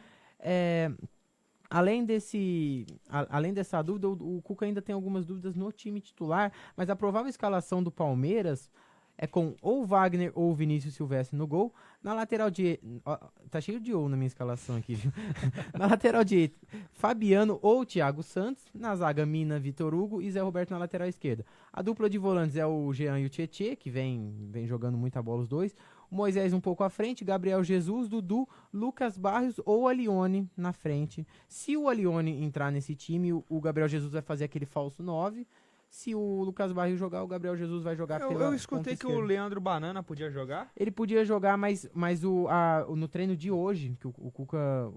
Além dessa dúvida, o Cuca ainda tem algumas dúvidas no time titular, mas a provável escalação do Palmeiras é com ou Wagner ou Vinícius Silvestre no gol. Na lateral direita, tá cheio de ou na minha escalação aqui, viu? Na lateral direita, Fabiano ou Thiago Santos. Na zaga, Mina, Vitor Hugo e Zé Roberto na lateral esquerda. A dupla de volantes é o Jean e o Tietê, que vem jogando muita bola os dois. O Moisés um pouco à frente, Gabriel Jesus, Dudu, Lucas Barrios ou Alione na frente. Se o Alione entrar nesse time, o Gabriel Jesus vai fazer aquele falso 9. Se o Lucas Barrios jogar, o Gabriel Jesus vai jogar pela Eu escutei que o Leandro Banana podia jogar. Ele podia jogar, mas no treino de hoje, que o Cuca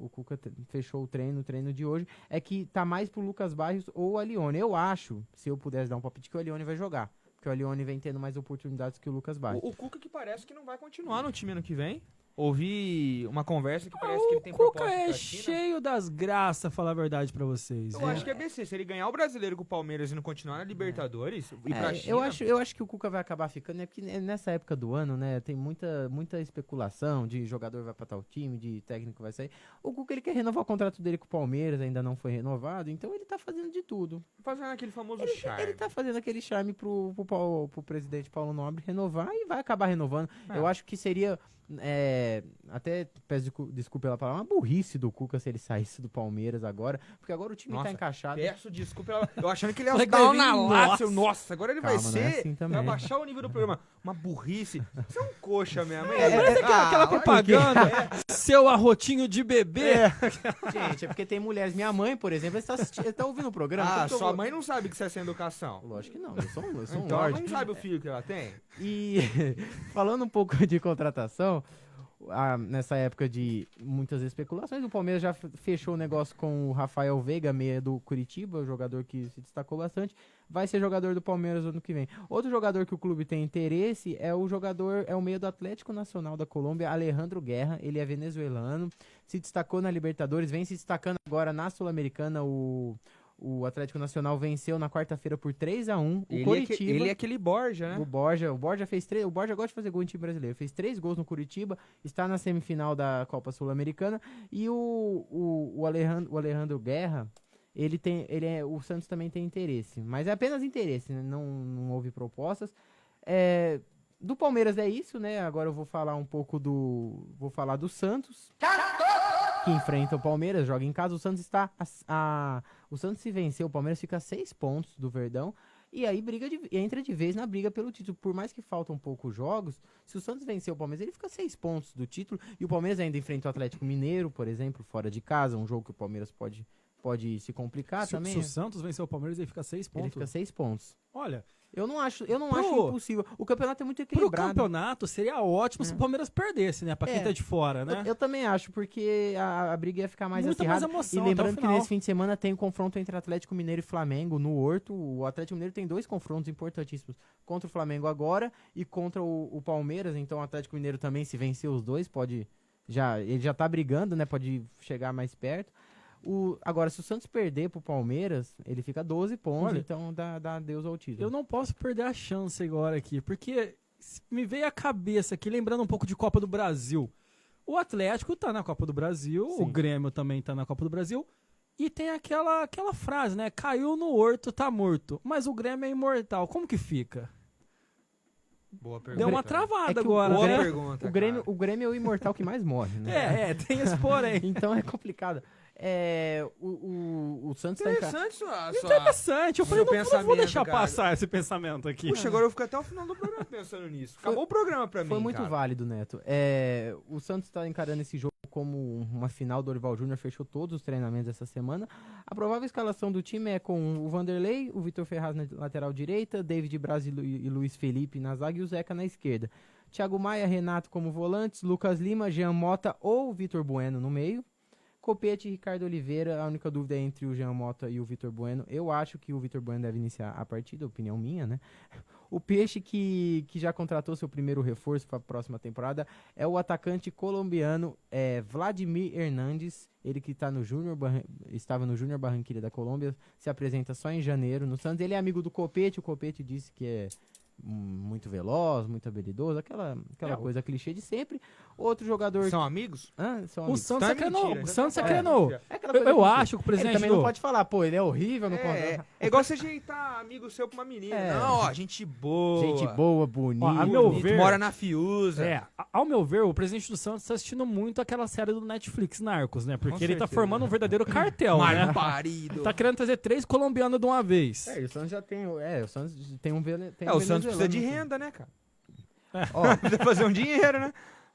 fechou o treino de hoje, é que tá mais pro Lucas Barrios ou o Alione. Eu acho, se eu pudesse dar um palpite, que o Alione vai jogar. Porque o Alione vem tendo mais oportunidades que o Lucas Barrios. O Cuca que parece que não vai continuar no time ano que vem. Ouvi uma conversa que parece que ele tem O Cuca proposta é pra China. cheio das graças, falar a verdade pra vocês. Eu acho que é BC. Se ele ganhar o brasileiro com o Palmeiras e não continuar na Libertadores, ir pra China... Eu acho que o Cuca vai acabar ficando, né? Porque nessa época do ano, né, tem muita especulação de jogador vai pra tal time, de técnico vai sair. O Cuca, ele quer renovar o contrato dele com o Palmeiras, ainda não foi renovado, então ele tá fazendo de tudo. Fazendo aquele famoso charme. Ele tá fazendo aquele charme pro presidente Paulo Nobre renovar e vai acabar renovando. Eu acho que seria... até peço desculpa pela palavra, uma burrice do Cuca se ele saísse do Palmeiras agora, porque agora o time Nossa, tá encaixado. Peço desculpa, eu achando que ele ia Falei que dar vai uma na vir, lata. Nossa, agora ele vai Calma, não é ser... assim também. vai baixar o nível do programa. Uma burrice. Você é um coxa mesmo. Parece aquela propaganda, seu arrotinho de bebê. Gente, é porque tem mulheres. Minha mãe, por exemplo, tá ouvindo o programa. Ah, como que eu sua vou- mãe não sabe que você é sem educação. Lógico que não, eu sou um Então ela lorde. não sabe o filho que ela tem. E falando um pouco de contratação, nessa época de muitas especulações, o Palmeiras já fechou o negócio com o Rafael Veiga, meia do Curitiba, o jogador que se destacou bastante, vai ser jogador do Palmeiras no ano que vem. Outro jogador que o clube tem interesse é o meia do Atlético Nacional da Colômbia, Alejandro Guerra, ele é venezuelano, se destacou na Libertadores, vem se destacando agora na Sul-Americana. O Atlético Nacional venceu na quarta-feira por 3-1. O Coritiba... Ele é aquele Borja, né? O Borja fez 3. O Borja gosta de fazer gol em time brasileiro. Fez 3 gols no Curitiba, está na semifinal da Copa Sul-Americana. E o Alejandro Guerra, o Santos também tem interesse. Mas é apenas interesse, né? Não houve propostas. Do Palmeiras é isso, né? Agora eu vou falar um pouco vou falar do Santos, que enfrenta o Palmeiras, joga em casa. O Santos o Santos, se vencer, o Palmeiras fica a 6 pontos do Verdão. E aí entra de vez na briga pelo título. Por mais que faltam poucos jogos, se o Santos vencer o Palmeiras, ele fica a 6 pontos do título. E o Palmeiras ainda enfrenta o Atlético Mineiro, por exemplo, fora de casa. Um jogo que o Palmeiras pode pode se complicar Se, também. se o Santos vencer o Palmeiras, ele fica 6 Ele pontos. fica 6 pontos. Olha, Eu não acho Pro- impossível. O campeonato é muito pro equilibrado. campeonato seria ótimo se o Palmeiras perdesse, né? Pra quem É. tá de fora, né? Eu também acho, porque a briga ia ficar mais Muita mais acirrada. emoção E até o lembrando que final. nesse fim de semana tem o confronto entre Atlético Mineiro e Flamengo no Horto. O Atlético Mineiro tem 2 confrontos importantíssimos. Contra o Flamengo agora e contra o Palmeiras. Então o Atlético Mineiro também, se vencer os dois, ele já tá brigando, né? Pode chegar mais perto. Agora, se o Santos perder pro Palmeiras, ele fica 12 pontos, Olha, então dá adeus ao título. Eu não posso perder a chance agora aqui, porque me veio a cabeça aqui, lembrando um pouco de Copa do Brasil. O Atlético tá na Copa do Brasil, Sim. o Grêmio também tá na Copa do Brasil, e tem aquela frase, né? Caiu no horto, tá morto. Mas o Grêmio é imortal. Como que fica? Boa pergunta. Deu uma travada É que agora, Boa né? pergunta, O Grêmio é o imortal que mais morre, né? Tem esse porém. Então é complicado. O Santos tá Interessante sua... Interessante. Eu falei, Seu não vou deixar pensamento, cara. passar esse pensamento aqui. Puxa, agora eu fico até o final do programa pensando nisso. Acabou o programa pra mim, Foi muito cara. válido, Neto. O Santos está encarando esse jogo como uma final. O Dorival Júnior fechou todos os treinamentos essa semana. A provável escalação do time é com o Vanderlei, o Vitor Ferraz na lateral direita, David Braz e Luiz Felipe na zaga e o Zeca na esquerda. Thiago Maia, Renato como volantes, Lucas Lima, Jean Mota ou Vitor Bueno no meio. Copete e Ricardo Oliveira, a única dúvida é entre o Jean Mota e o Vitor Bueno. Eu acho que o Vitor Bueno deve iniciar a partida, opinião minha, né? O Peixe, que já contratou seu primeiro reforço para a próxima temporada, é o atacante colombiano Vladimir Hernandes. Ele que tá estava no Júnior Barranquilla da Colômbia, se apresenta só em janeiro no Santos. Ele é amigo do Copete, o Copete disse que é muito veloz, muito habilidoso, aquela coisa clichê de sempre. Outro jogador... São amigos? São O amigos. Santos Tá acrenou. mentira, O já Santos tá acrenou. falando. É aquela coisa Eu clichê. acho que o presidente Ele também não pode falar, pô, ele é horrível, não É pode... igual você ajeitar amigo seu pra uma menina. É. Não, ó, gente boa. Gente boa, bonita. Ó, a meu Bonito, ver- mora na Fiuza. Ao meu ver, o presidente do Santos tá assistindo muito aquela série do Netflix, Narcos, né? Porque Com ele tá certeza. formando um verdadeiro cartel, Mal né? parido. Tá querendo trazer 3 colombianos de uma vez. E o Santos já tem... o Santos tem um O Santos precisa de renda, né, cara? Ó, Precisa fazer um dinheiro, né?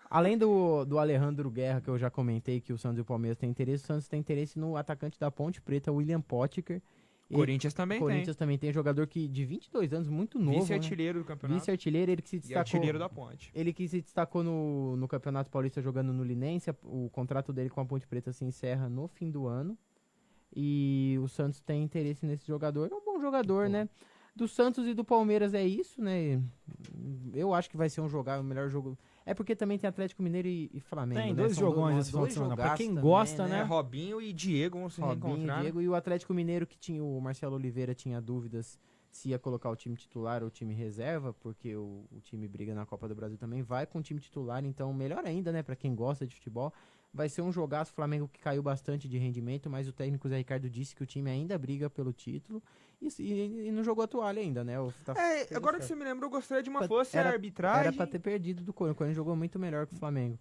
além do Alejandro Guerra, que eu já comentei que o Santos e o Palmeiras têm interesse, o Santos tem interesse no atacante da Ponte Preta, William Potker. Corinthians também Corinthians também tem jogador de 22 anos, muito tem. novo, né? Vice-artilheiro do campeonato. Vice-artilheiro, ele que se E destacou... artilheiro da Ponte. Ele que se destacou no Campeonato Paulista jogando no Linense. O contrato dele com a Ponte Preta se encerra no fim do ano. E o Santos tem interesse nesse jogador. É um bom jogador, né? Do Santos e do Palmeiras é isso, né? Eu acho que vai ser o melhor jogo. É porque também tem Atlético Mineiro e Flamengo. Tem né? 2 São jogões esse final de dois semana. Pra jogaços quem também, gosta, né? Robinho e Diego vão se Robinho, reencontrar. Diego e o Atlético Mineiro, que tinha o Marcelo Oliveira tinha dúvidas se ia colocar o time titular ou o time reserva, porque o time briga na Copa do Brasil também, vai com o time titular, então melhor ainda, né, pra quem gosta de futebol. Vai ser um jogaço, Flamengo que caiu bastante de rendimento, mas o técnico Zé Ricardo disse que o time ainda briga pelo título e não jogou a toalha ainda, né? Agora que você me lembrou, eu gostaria de uma Pra- força e a era- arbitragem. Era pra ter perdido do Corinthians. O Corinthians jogou muito melhor que o Flamengo.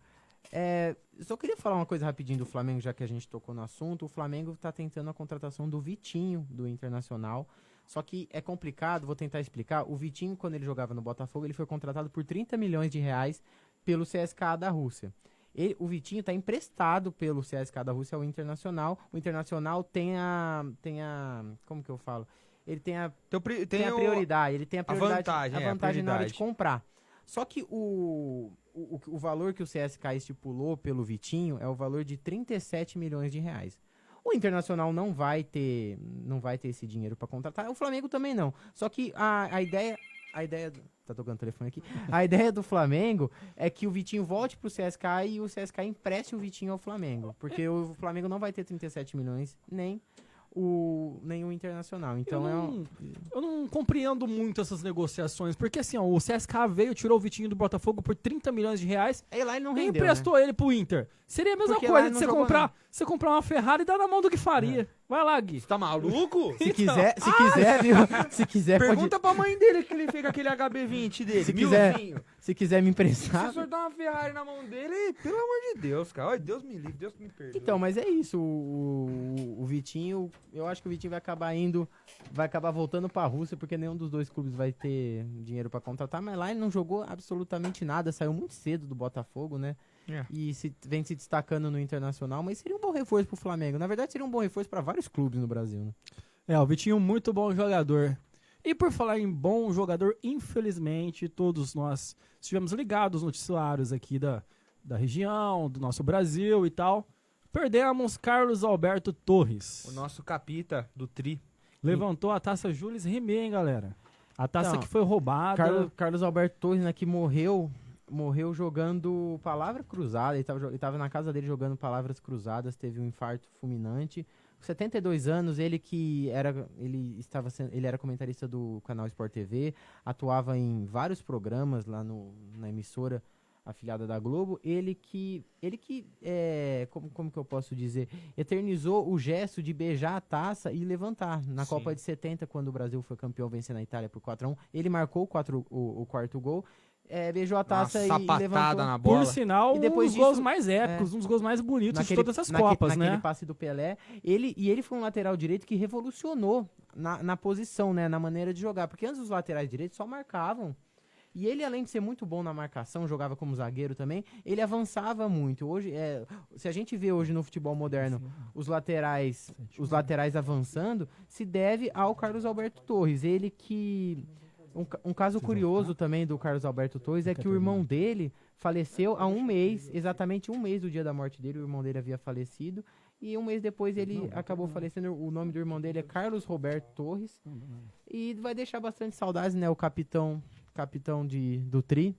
Só queria falar uma coisa rapidinho do Flamengo, já que a gente tocou no assunto. O Flamengo tá tentando a contratação do Vitinho, do Internacional. Só que é complicado, vou tentar explicar. O Vitinho, quando ele jogava no Botafogo, ele foi contratado por 30 milhões de reais pelo CSKA da Rússia. O Vitinho está emprestado pelo CSKA da Rússia ao Internacional. O Internacional tem a como que eu falo? Ele tem a prioridade. Ele tem a vantagem, a vantagem na hora de prioridade. comprar. Só que o valor que o CSKA estipulou pelo Vitinho é o valor de 37 milhões de reais. O Internacional não vai ter esse dinheiro para contratar. O Flamengo também não. Só que a ideia tá tocando o telefone aqui. A ideia do Flamengo é que o Vitinho volte pro CSKA e o CSKA empreste o Vitinho ao Flamengo. Porque o Flamengo não vai ter 37 milhões, nem o Internacional. Então Eu não compreendo muito essas negociações, porque assim, ó, o CSKA veio, tirou o Vitinho do Botafogo por 30 milhões de reais Aí lá ele não e rendeu, emprestou ele pro Inter. Seria a mesma Porque lá coisa ele de não jogou você comprar uma Ferrari e dar na mão do que faria. Vai lá, Gui. Você tá maluco? Se quiser, viu? Se quiser, Pergunta pra mãe dele que ele fez com aquele HB20 dele. Se quiser- milzinho. se quiser me Se emprestar. o senhor dá uma Ferrari na mão dele, pelo amor de Deus, cara. Olha, Deus me livre, Deus me perdoe. Então, mas é isso. O Vitinho, eu acho que o Vitinho vai acabar voltando pra Rússia, porque nenhum dos dois clubes vai ter dinheiro pra contratar. Mas lá ele não jogou absolutamente nada, saiu muito cedo do Botafogo, né? e vem se destacando no Internacional, mas seria um bom reforço pro Flamengo. Na verdade, seria um bom reforço para vários clubes no Brasil, né? O Vitinho, muito bom jogador. E por falar em bom jogador, infelizmente, todos nós estivemos ligados nos noticiários aqui da região, do nosso Brasil e tal. Perdemos Carlos Alberto Torres. O nosso capita do Tri. Levantou a taça Jules Rimet, hein, galera? A taça Então, que foi roubada. Carlos Alberto Torres, né, que morreu jogando palavra cruzada. Ele tava na casa dele jogando palavras cruzadas, teve um infarto fulminante. Com 72 anos, ele era comentarista do canal Sport TV, atuava em vários programas lá na emissora afiliada da Globo. Como que eu posso dizer? Eternizou o gesto de beijar a taça e levantar. Na Sim. Copa de 70, quando o Brasil foi campeão vencendo a Itália por 4-1, ele marcou o quarto gol, beijou a taça e sapatada levantou. na bola. Por sinal, E um depois dos gols disso, mais épicos, um dos gols mais bonitos de todas as Copas, naquele né? passe do Pelé. Ele foi um lateral direito que revolucionou na posição, né? Na maneira de jogar. Porque antes os laterais direitos só marcavam. E ele, além de ser muito bom na marcação, jogava como zagueiro também, ele avançava muito. Hoje, se a gente vê hoje no futebol moderno os laterais avançando, se deve ao Carlos Alberto Torres. Ele que... Um caso curioso também do Carlos Alberto Torres é que o irmão dele faleceu há um mês, exatamente um mês do dia da morte dele, o irmão dele havia falecido, e um mês depois ele acabou falecendo. O nome do irmão dele é Carlos Roberto Torres, e vai deixar bastante saudades, né, o capitão do Tri.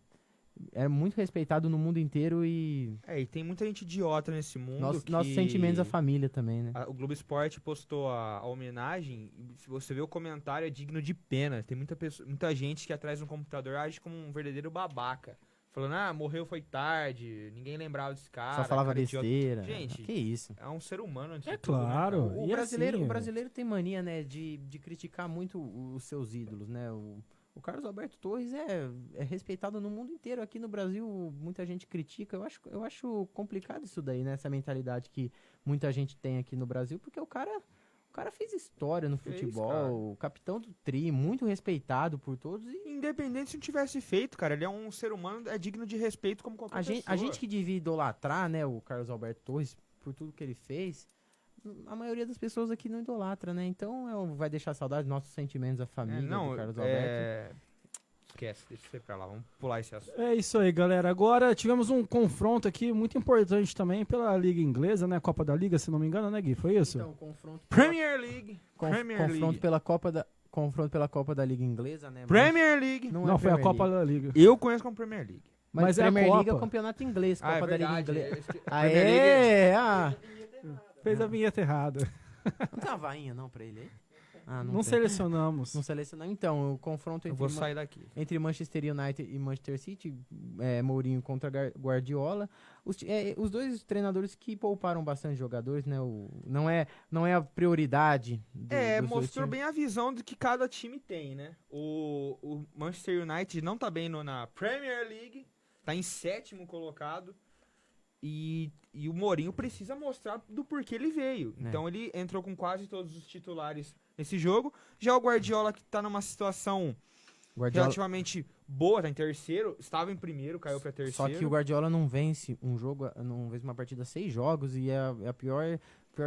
É muito respeitado no mundo inteiro e E tem muita gente idiota nesse mundo. nossos sentimentos à família também, né? O Globo Esporte postou a homenagem, e se você vê o comentário, é digno de pena. Tem muita gente que atrás do computador age como um verdadeiro babaca. Falando, morreu foi tarde, ninguém lembrava desse cara. Só falava cara idiota. besteira. Gente, Que isso? é um ser humano antes É de tudo, né, claro. cara? O E brasileiro, assim, o brasileiro tem mania, né, de criticar muito os seus ídolos, né? O Carlos Alberto Torres é respeitado no mundo inteiro. Aqui no Brasil, muita gente critica. Eu acho complicado isso daí, né? Essa mentalidade que muita gente tem aqui no Brasil, porque o cara fez história no futebol, cara. o capitão do Tri, muito respeitado por todos. E Independente se não tivesse feito, cara, ele é um ser humano, é digno de respeito como qualquer a pessoa. gente que devia idolatrar, né, o Carlos Alberto Torres por tudo que ele fez, a maioria das pessoas aqui não idolatra, né? Então vai deixar saudade dos nossos sentimentos à família do Carlos Alberto. Esquece, deixa eu ir pra lá, vamos pular esse assunto. É isso aí, galera. Agora tivemos um confronto aqui muito importante também pela Liga Inglesa, né? Copa da Liga, se não me engano, né, Gui? Foi isso? Então, confronto Premier League. confronto pela Copa da Liga Inglesa, né? Premier League. Não, é foi a Premier Copa League. da Liga. Eu conheço como Premier League. Mas é a Premier League é o Copa. campeonato inglês, Copa da Liga Inglesa. Premier Aê! Fez a vinheta errada. Não tem uma vainha não pra ele aí? Não tem. selecionamos. Não selecionou. Então, o confronto Eu vou sair daqui. entre Manchester United e Manchester City, Mourinho contra Guardiola. Os dois treinadores que pouparam bastante jogadores, né? Não é a prioridade dos dois Mostrou times. bem a visão do que cada time tem, né? O Manchester United não tá bem na Premier League, tá em 7º colocado. E o Mourinho precisa mostrar do porquê ele veio. É. Então ele entrou com quase todos os titulares nesse jogo. Já o Guardiola, que tá numa situação relativamente boa, tá em 3º, estava em 1º, caiu pra 3º. Só que o Guardiola não vence não vence uma partida 6 jogos e é a pior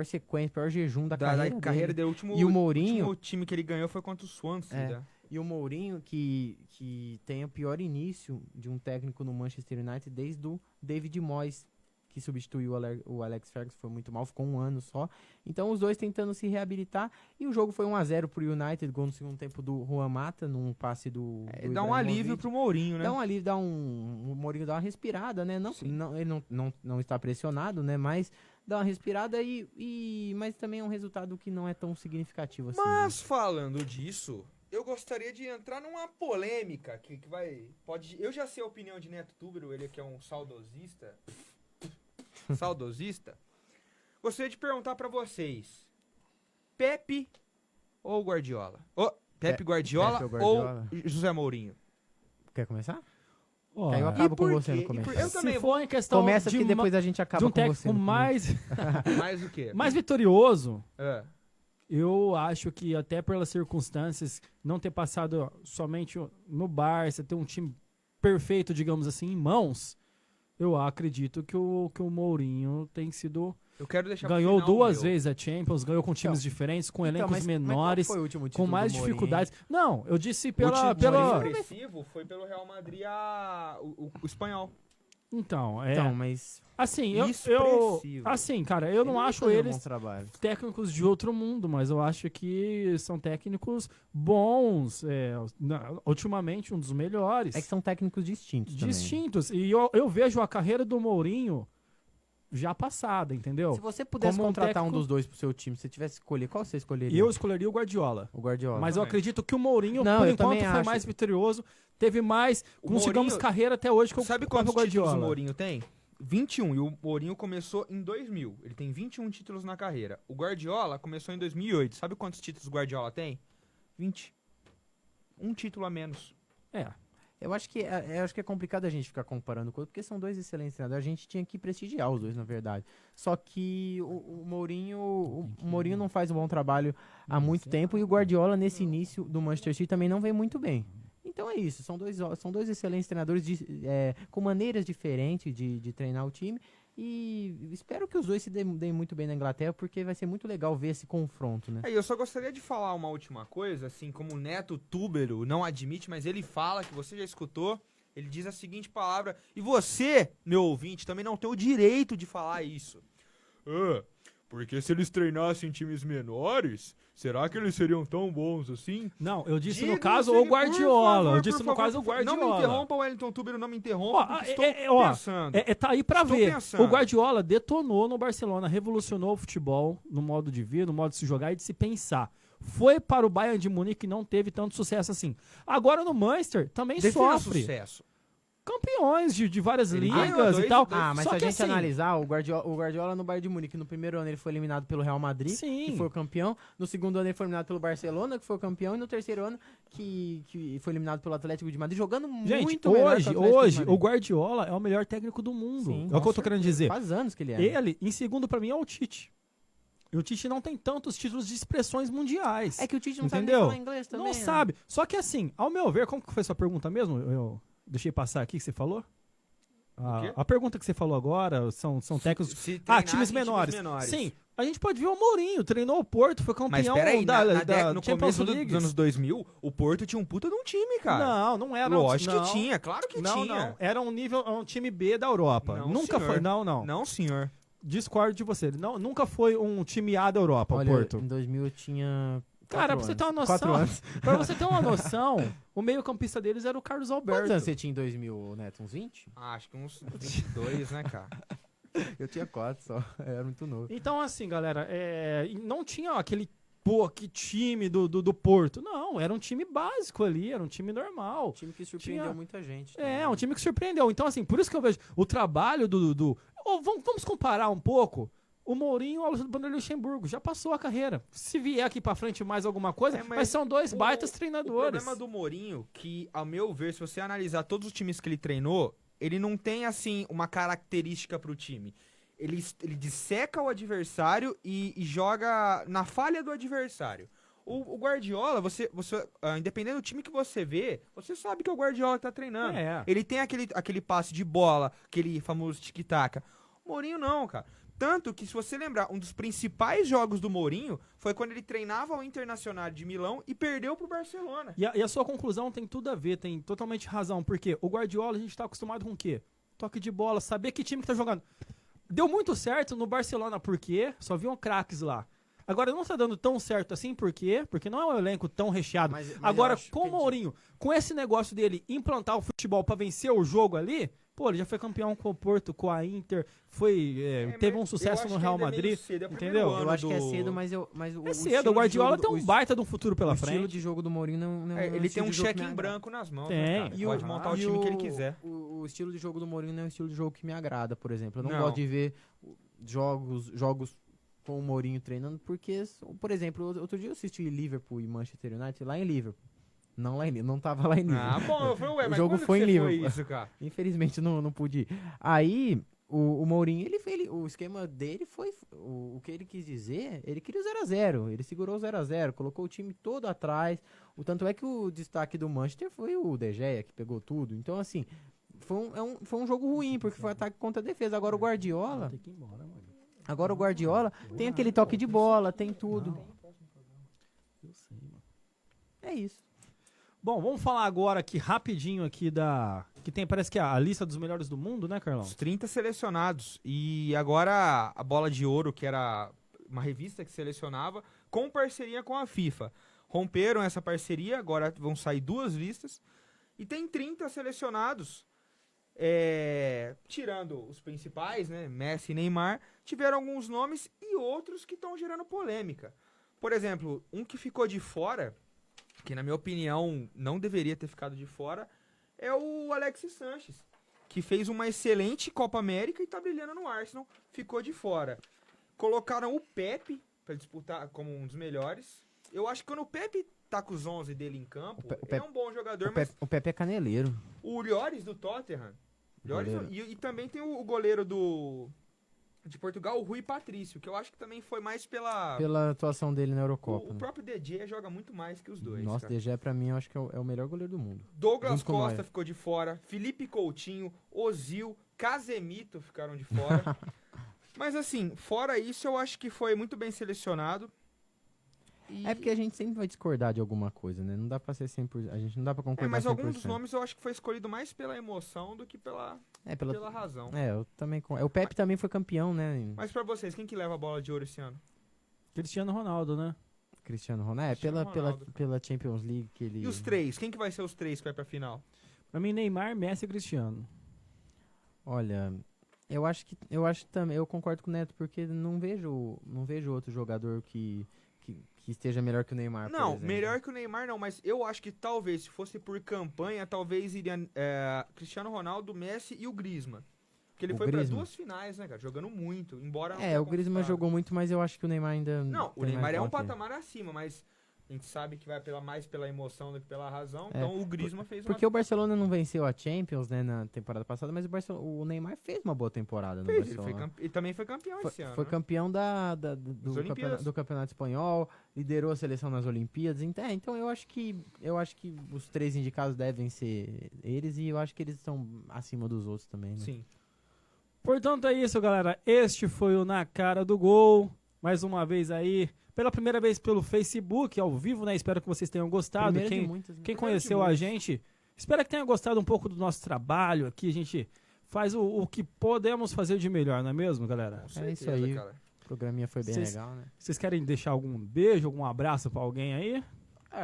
sequência, pior jejum da carreira dele. dele. E o Mourinho- último time que ele ganhou foi contra o Swansea. né? E o Mourinho, que tem o pior início de um técnico no Manchester United desde o David Moyes, que substituiu o Alex Ferguson, foi muito mal, ficou um ano só. Então os dois tentando se reabilitar, e o jogo foi 1-0 pro United, gol no segundo tempo do Juan Mata, num passe do Dá um alívio pro Mourinho, né? Dá um alívio, o Mourinho dá uma respirada, né? Ele não está pressionado, né? Mas dá uma respirada, mas também é um resultado que não é tão significativo assim. Mas falando disso, eu gostaria de entrar numa polêmica que pode. Eu já sei a opinião de Neto Túbero, ele que é um saudosista. Gostaria de perguntar pra vocês: Pepe ou Guardiola? Pepe Guardiola Pepe ou Guardiola? ou José Mourinho? Quer começar? Ó, Aí eu E acabo com por você quê? no começo. Eu também se vou. for em questão Começa de, que depois a gente de acaba um com você. técnico no começo. Mais o quê? mais vitorioso, É. eu acho que até pelas circunstâncias, não ter passado somente no Barça, ter um time perfeito, digamos assim, em mãos, eu acredito que o Mourinho tem sido... Eu quero deixar pro Ganhou final, duas meu. vezes a Champions, ganhou com times diferentes, com elencos mas menores, qual foi o último com título mais do Mourinho, dificuldades. Não, eu disse O pela... título expressivo foi pelo Real Madrid o espanhol. Então, Então, mas assim, eu expressivo. assim, cara, eu não ele acho fazia um eles bom trabalho. técnicos de outro mundo, mas eu acho que são técnicos bons, ultimamente um dos melhores, É que são técnicos distintos também. distintos. E eu vejo a carreira do Mourinho já passada, entendeu? Se você pudesse Como um contratar um técnico- dos dois pro seu time, se você tivesse que escolher, qual você escolheria? Eu escolheria o Guardiola. O Guardiola. Mas eu também. acredito que o Mourinho, Não, por eu enquanto, também foi acho. mais vitorioso, teve mais, O consigamos Mourinho- carreira até hoje que eu Sabe com o quantos títulos Guardiola. o Mourinho tem? 21. E o Mourinho começou em 2000. Ele tem 21 títulos na carreira. O Guardiola começou em 2008. Sabe quantos títulos o Guardiola tem? 20. Um título a menos. Eu acho que é complicado a gente ficar comparando coisas, porque são dois excelentes treinadores. A gente tinha que prestigiar os dois, na verdade. Só que o Mourinho não faz um bom trabalho há muito tempo e o Guardiola, nesse início do Manchester City, também não vem muito bem. Então é isso, são dois excelentes treinadores com maneiras diferentes de treinar o time. E espero que os dois se deem muito bem na Inglaterra, porque vai ser muito legal ver esse confronto, né? Eu só gostaria de falar uma última coisa, assim, como o Neto Túbero não admite, mas ele fala, que você já escutou, ele diz a seguinte palavra, e você, meu ouvinte, também não tem o direito de falar isso. Porque se eles treinassem times menores, será que eles seriam tão bons assim? Não, eu disse Diga no caso você o que, Guardiola. Eu disse por no favor, caso o Guardiola. Não me interrompa, Wellington Túbero, não me interrompa, Ó, porque estou pensando. Tá aí pra Estou ver. pensando. O Guardiola detonou no Barcelona, revolucionou o futebol no modo de ver, no modo de se jogar e de se pensar. Foi para o Bayern de Munique e não teve tanto sucesso assim. Agora no Manchester também Defina sofre. sucesso. Campeões de várias Ele ganhou ligas dois- e tal. Ah, mas Só se a que gente assim, analisar, o Guardiola no Bayern de Munique, no primeiro ano ele foi eliminado pelo Real Madrid, Sim. que foi o campeão. No segundo ano ele foi eliminado pelo Barcelona, que foi o campeão. E no terceiro ano, que foi eliminado pelo Atlético de Madrid, jogando gente, muito melhor que o Atlético de hoje Madrid. o Guardiola é o melhor técnico do mundo. Sim, é o que eu tô com querendo certeza. dizer. Faz anos que ele é. Ele, em segundo pra mim, é o Tite. E o Tite não tem tantos títulos de expressões mundiais. É que o Tite não Entendeu? sabe nem falar inglês também. Não né? sabe. Só que assim, ao meu ver, como que foi sua pergunta mesmo? Eu deixei passar aqui que você falou? quê? A pergunta que você falou agora são técnicos... Se treinassem times menores. Sim, a gente pode ver o Mourinho, treinou o Porto, foi Mas campeão peraí, da no Champions começo League. dos anos 2000, o Porto tinha um puta de um time, cara. Não era. Lógico não, que tinha, claro que não, tinha. Não, era um time B da Europa. Não, Nunca senhor. foi, não. Não, senhor. Discordo de você. Não, nunca foi um time A da Europa, Olha, o Porto. em 2000 eu tinha... Cara, pra você ter uma noção, 4 anos. pra você ter uma noção, o meio-campista deles era o Carlos Alberto. Quantos anos você tinha em 2000, Neto? Uns 20? Acho que uns 22, né, cara? Eu tinha 4 só. Era muito novo. Então, assim, galera, não tinha aquele que time do Porto. Não, era um time básico ali, era um time normal. Um time que surpreendeu Tinha- muita gente. Um time que surpreendeu. Então, assim, por isso que eu vejo o trabalho vamos comparar um pouco. O Mourinho ao Vanderlei Luxemburgo já passou a carreira. Se vier aqui pra frente mais alguma coisa, mas são dois baitas O treinadores. problema do Mourinho, que, ao meu ver, se você analisar todos os times que ele treinou, ele não tem, assim, uma característica pro time. Ele disseca o adversário e joga na falha do adversário. O Guardiola, independente do time que você vê, você sabe que é o Guardiola que tá treinando. Ele tem aquele passe de bola, aquele famoso tic-tac. O Mourinho não, cara. Tanto que, se você lembrar, um dos principais jogos do Mourinho foi quando ele treinava o Internacional de Milão e perdeu pro Barcelona. E a sua conclusão tem tudo a ver, tem totalmente razão. Porque o Guardiola, a gente tá acostumado com o quê? Toque de bola, saber que time que tá jogando. Deu muito certo no Barcelona, porque só viam craques lá. Agora, não tá dando tão certo assim, por quê? Porque não é um elenco tão recheado. Mas Agora, eu acho com o que- Mourinho, com esse negócio dele implantar o futebol pra vencer o jogo ali, pô, ele já foi campeão com o Porto, com a Inter, teve um sucesso no Real Madrid, entendeu? Eu acho que é cedo, mas o É estilo cedo, de o Guardiola jogo tem um baita de um futuro pela o estilo frente. de jogo do Mourinho não é Ele tem estilo um de jogo que cheque me em agrada. branco nas mãos, Tem. né, cara? E Pode montar o time que ele quiser. O estilo de jogo do Mourinho não é um estilo de jogo que me agrada, por exemplo. Eu não Não. gosto de ver jogos com o Mourinho treinando, porque, por exemplo, outro dia eu assisti Liverpool e Manchester United lá em Liverpool. Não tava lá em Liverpool. Ah, bom, eu falei, ué, O mas jogo quando foi que em você Liverpool. isso, cara? Infelizmente não pude ir. Aí, o Mourinho, o esquema dele foi. O que ele quis dizer, ele queria o 0x0. Ele segurou o 0x0, colocou o time todo atrás. O tanto é que o destaque do Manchester foi o De Gea, que pegou tudo. Então, assim, foi um jogo ruim, porque foi ataque contra defesa. Agora o Guardiola, Tem que ir embora, mano. tem aquele toque de bola, tem tudo. Eu sei, mano. É isso. Bom, vamos falar agora aqui rapidinho aqui que tem, parece que a lista dos melhores do mundo, né, Carlão? Os 30 selecionados. E agora a Bola de Ouro, que era uma revista que selecionava, com parceria com a FIFA. Romperam essa parceria, agora vão sair 2 listas. E tem 30 selecionados, tirando os principais, né, Messi e Neymar, tiveram alguns nomes e outros que estão gerando polêmica. Por exemplo, um que ficou de fora, que na minha opinião não deveria ter ficado de fora, é o Alexis Sanches, que fez uma excelente Copa América e tá brilhando no Arsenal, ficou de fora. Colocaram o Pepe para disputar como um dos melhores. Eu acho que quando o Pepe tá com os 11 dele em campo, ele é um bom jogador, mas O Pepe é caneleiro. o Lloris do Tottenham, Goleiro. e também tem o goleiro de Portugal, o Rui Patrício, que eu acho que também foi mais Pela atuação dele na Eurocopa. o né? próprio DJ joga muito mais que os dois. Nossa, cara. DG pra mim eu acho que é o melhor goleiro do mundo. Douglas junto com o Costa Neuer. ficou de fora, Felipe Coutinho, Ozil, Casemiro ficaram de fora. Mas assim, fora isso, eu acho que foi muito bem selecionado. E- É porque a gente sempre vai discordar de alguma coisa, né? Não dá pra ser 100%. A gente não dá pra concordar mas 100%. alguns dos nomes eu acho que foi escolhido mais pela emoção do que pela razão. Eu também. O Pepe também foi campeão, né? Mas pra vocês, quem que leva a bola de ouro esse ano? Cristiano Ronaldo, né? Cristiano Ronaldo. Cristiano Ronaldo. Pela Champions League que ele. E os 3? Quem que vai ser os 3 que vai pra final? Pra mim, Neymar, Messi e Cristiano. Olha, eu acho também. Eu concordo com o Neto, porque não vejo outro jogador que esteja melhor que o Neymar. por Não, exemplo. melhor que o Neymar não, mas eu acho que talvez, se fosse por campanha, talvez iria Cristiano Ronaldo, Messi e o Griezmann. Porque ele O foi Griezmann? pra 2 finais, né, cara? Jogando muito, embora não É, tenha o Griezmann conquistado. jogou muito, mas eu acho que o Neymar ainda. Não, o tem Neymar mais é um bola que ele. patamar acima, mas a gente sabe que vai mais pela emoção do que pela razão. É, Então o Griezmann fez Porque o Barcelona não venceu a Champions, né, na temporada passada, mas o Neymar fez uma boa temporada no fez, ele, Barcelona. ele também foi campeão esse ano. Foi né? campeão Das Olimpíadas. do campeonato espanhol, liderou a seleção nas Olimpíadas. Então eu acho que os 3 indicados devem ser eles e eu acho que eles estão acima dos outros também, né? Sim. Portanto, é isso, galera. Este foi o Na Cara do Gol. Mais uma vez aí, pela primeira vez pelo Facebook, ao vivo, né? Espero que vocês tenham gostado. Primeira de Quem muitas, né? Quem Primeiro de conheceu a muitos. gente, espero que tenha gostado um pouco do nosso trabalho aqui. A gente faz o que podemos fazer de melhor, não é mesmo, galera? Com É isso certeza, aí. cara. O programinha foi bem Vocês- legal, né? Vocês querem deixar algum beijo, algum abraço pra alguém aí?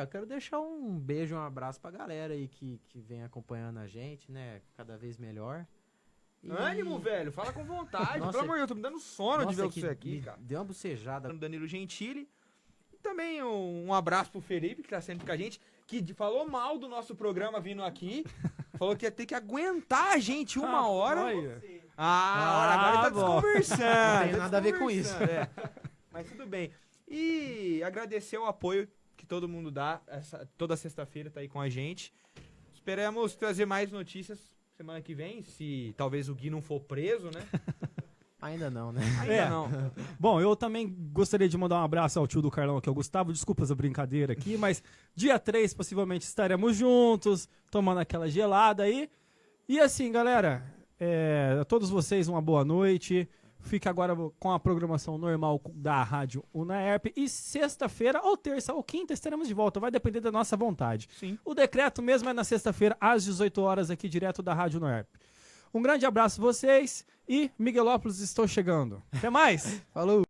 Eu quero deixar um beijo, um abraço pra galera aí que vem acompanhando a gente, né? Cada vez melhor. E- Ânimo, velho. Fala com vontade. Nossa, Pelo amor de Deus, eu tô me dando sono de Nossa, ver que você aqui, me cara. deu uma bocejada. Danilo Gentili. E também um abraço pro Felipe, que tá sempre com a gente, que falou mal do nosso programa vindo aqui. Falou que ia ter que aguentar a gente uma hora. Olha. Agora ele tá bom. desconversando. Não tem tá nada a ver com isso. desconversando, Mas tudo bem. E agradecer o apoio que todo mundo dá. Toda sexta-feira tá aí com a gente. Esperamos trazer mais notícias semana que vem, se talvez o Gui não for preso, né? Ainda não, né? Ainda É. não. Bom, eu também gostaria de mandar um abraço ao tio do Carlão, que é o Gustavo. Desculpas a brincadeira aqui, mas dia 3 possivelmente estaremos juntos, tomando aquela gelada aí. E assim, galera, a todos vocês uma boa noite. Fica agora com a programação normal da Rádio Unaerp. E sexta-feira, ou terça, ou quinta, estaremos de volta. Vai depender da nossa vontade. Sim. O decreto mesmo é na sexta-feira, às 18 horas, aqui direto da Rádio Unaerp. Um grande abraço a vocês e Miguelópolis estou chegando. Até mais! Falou!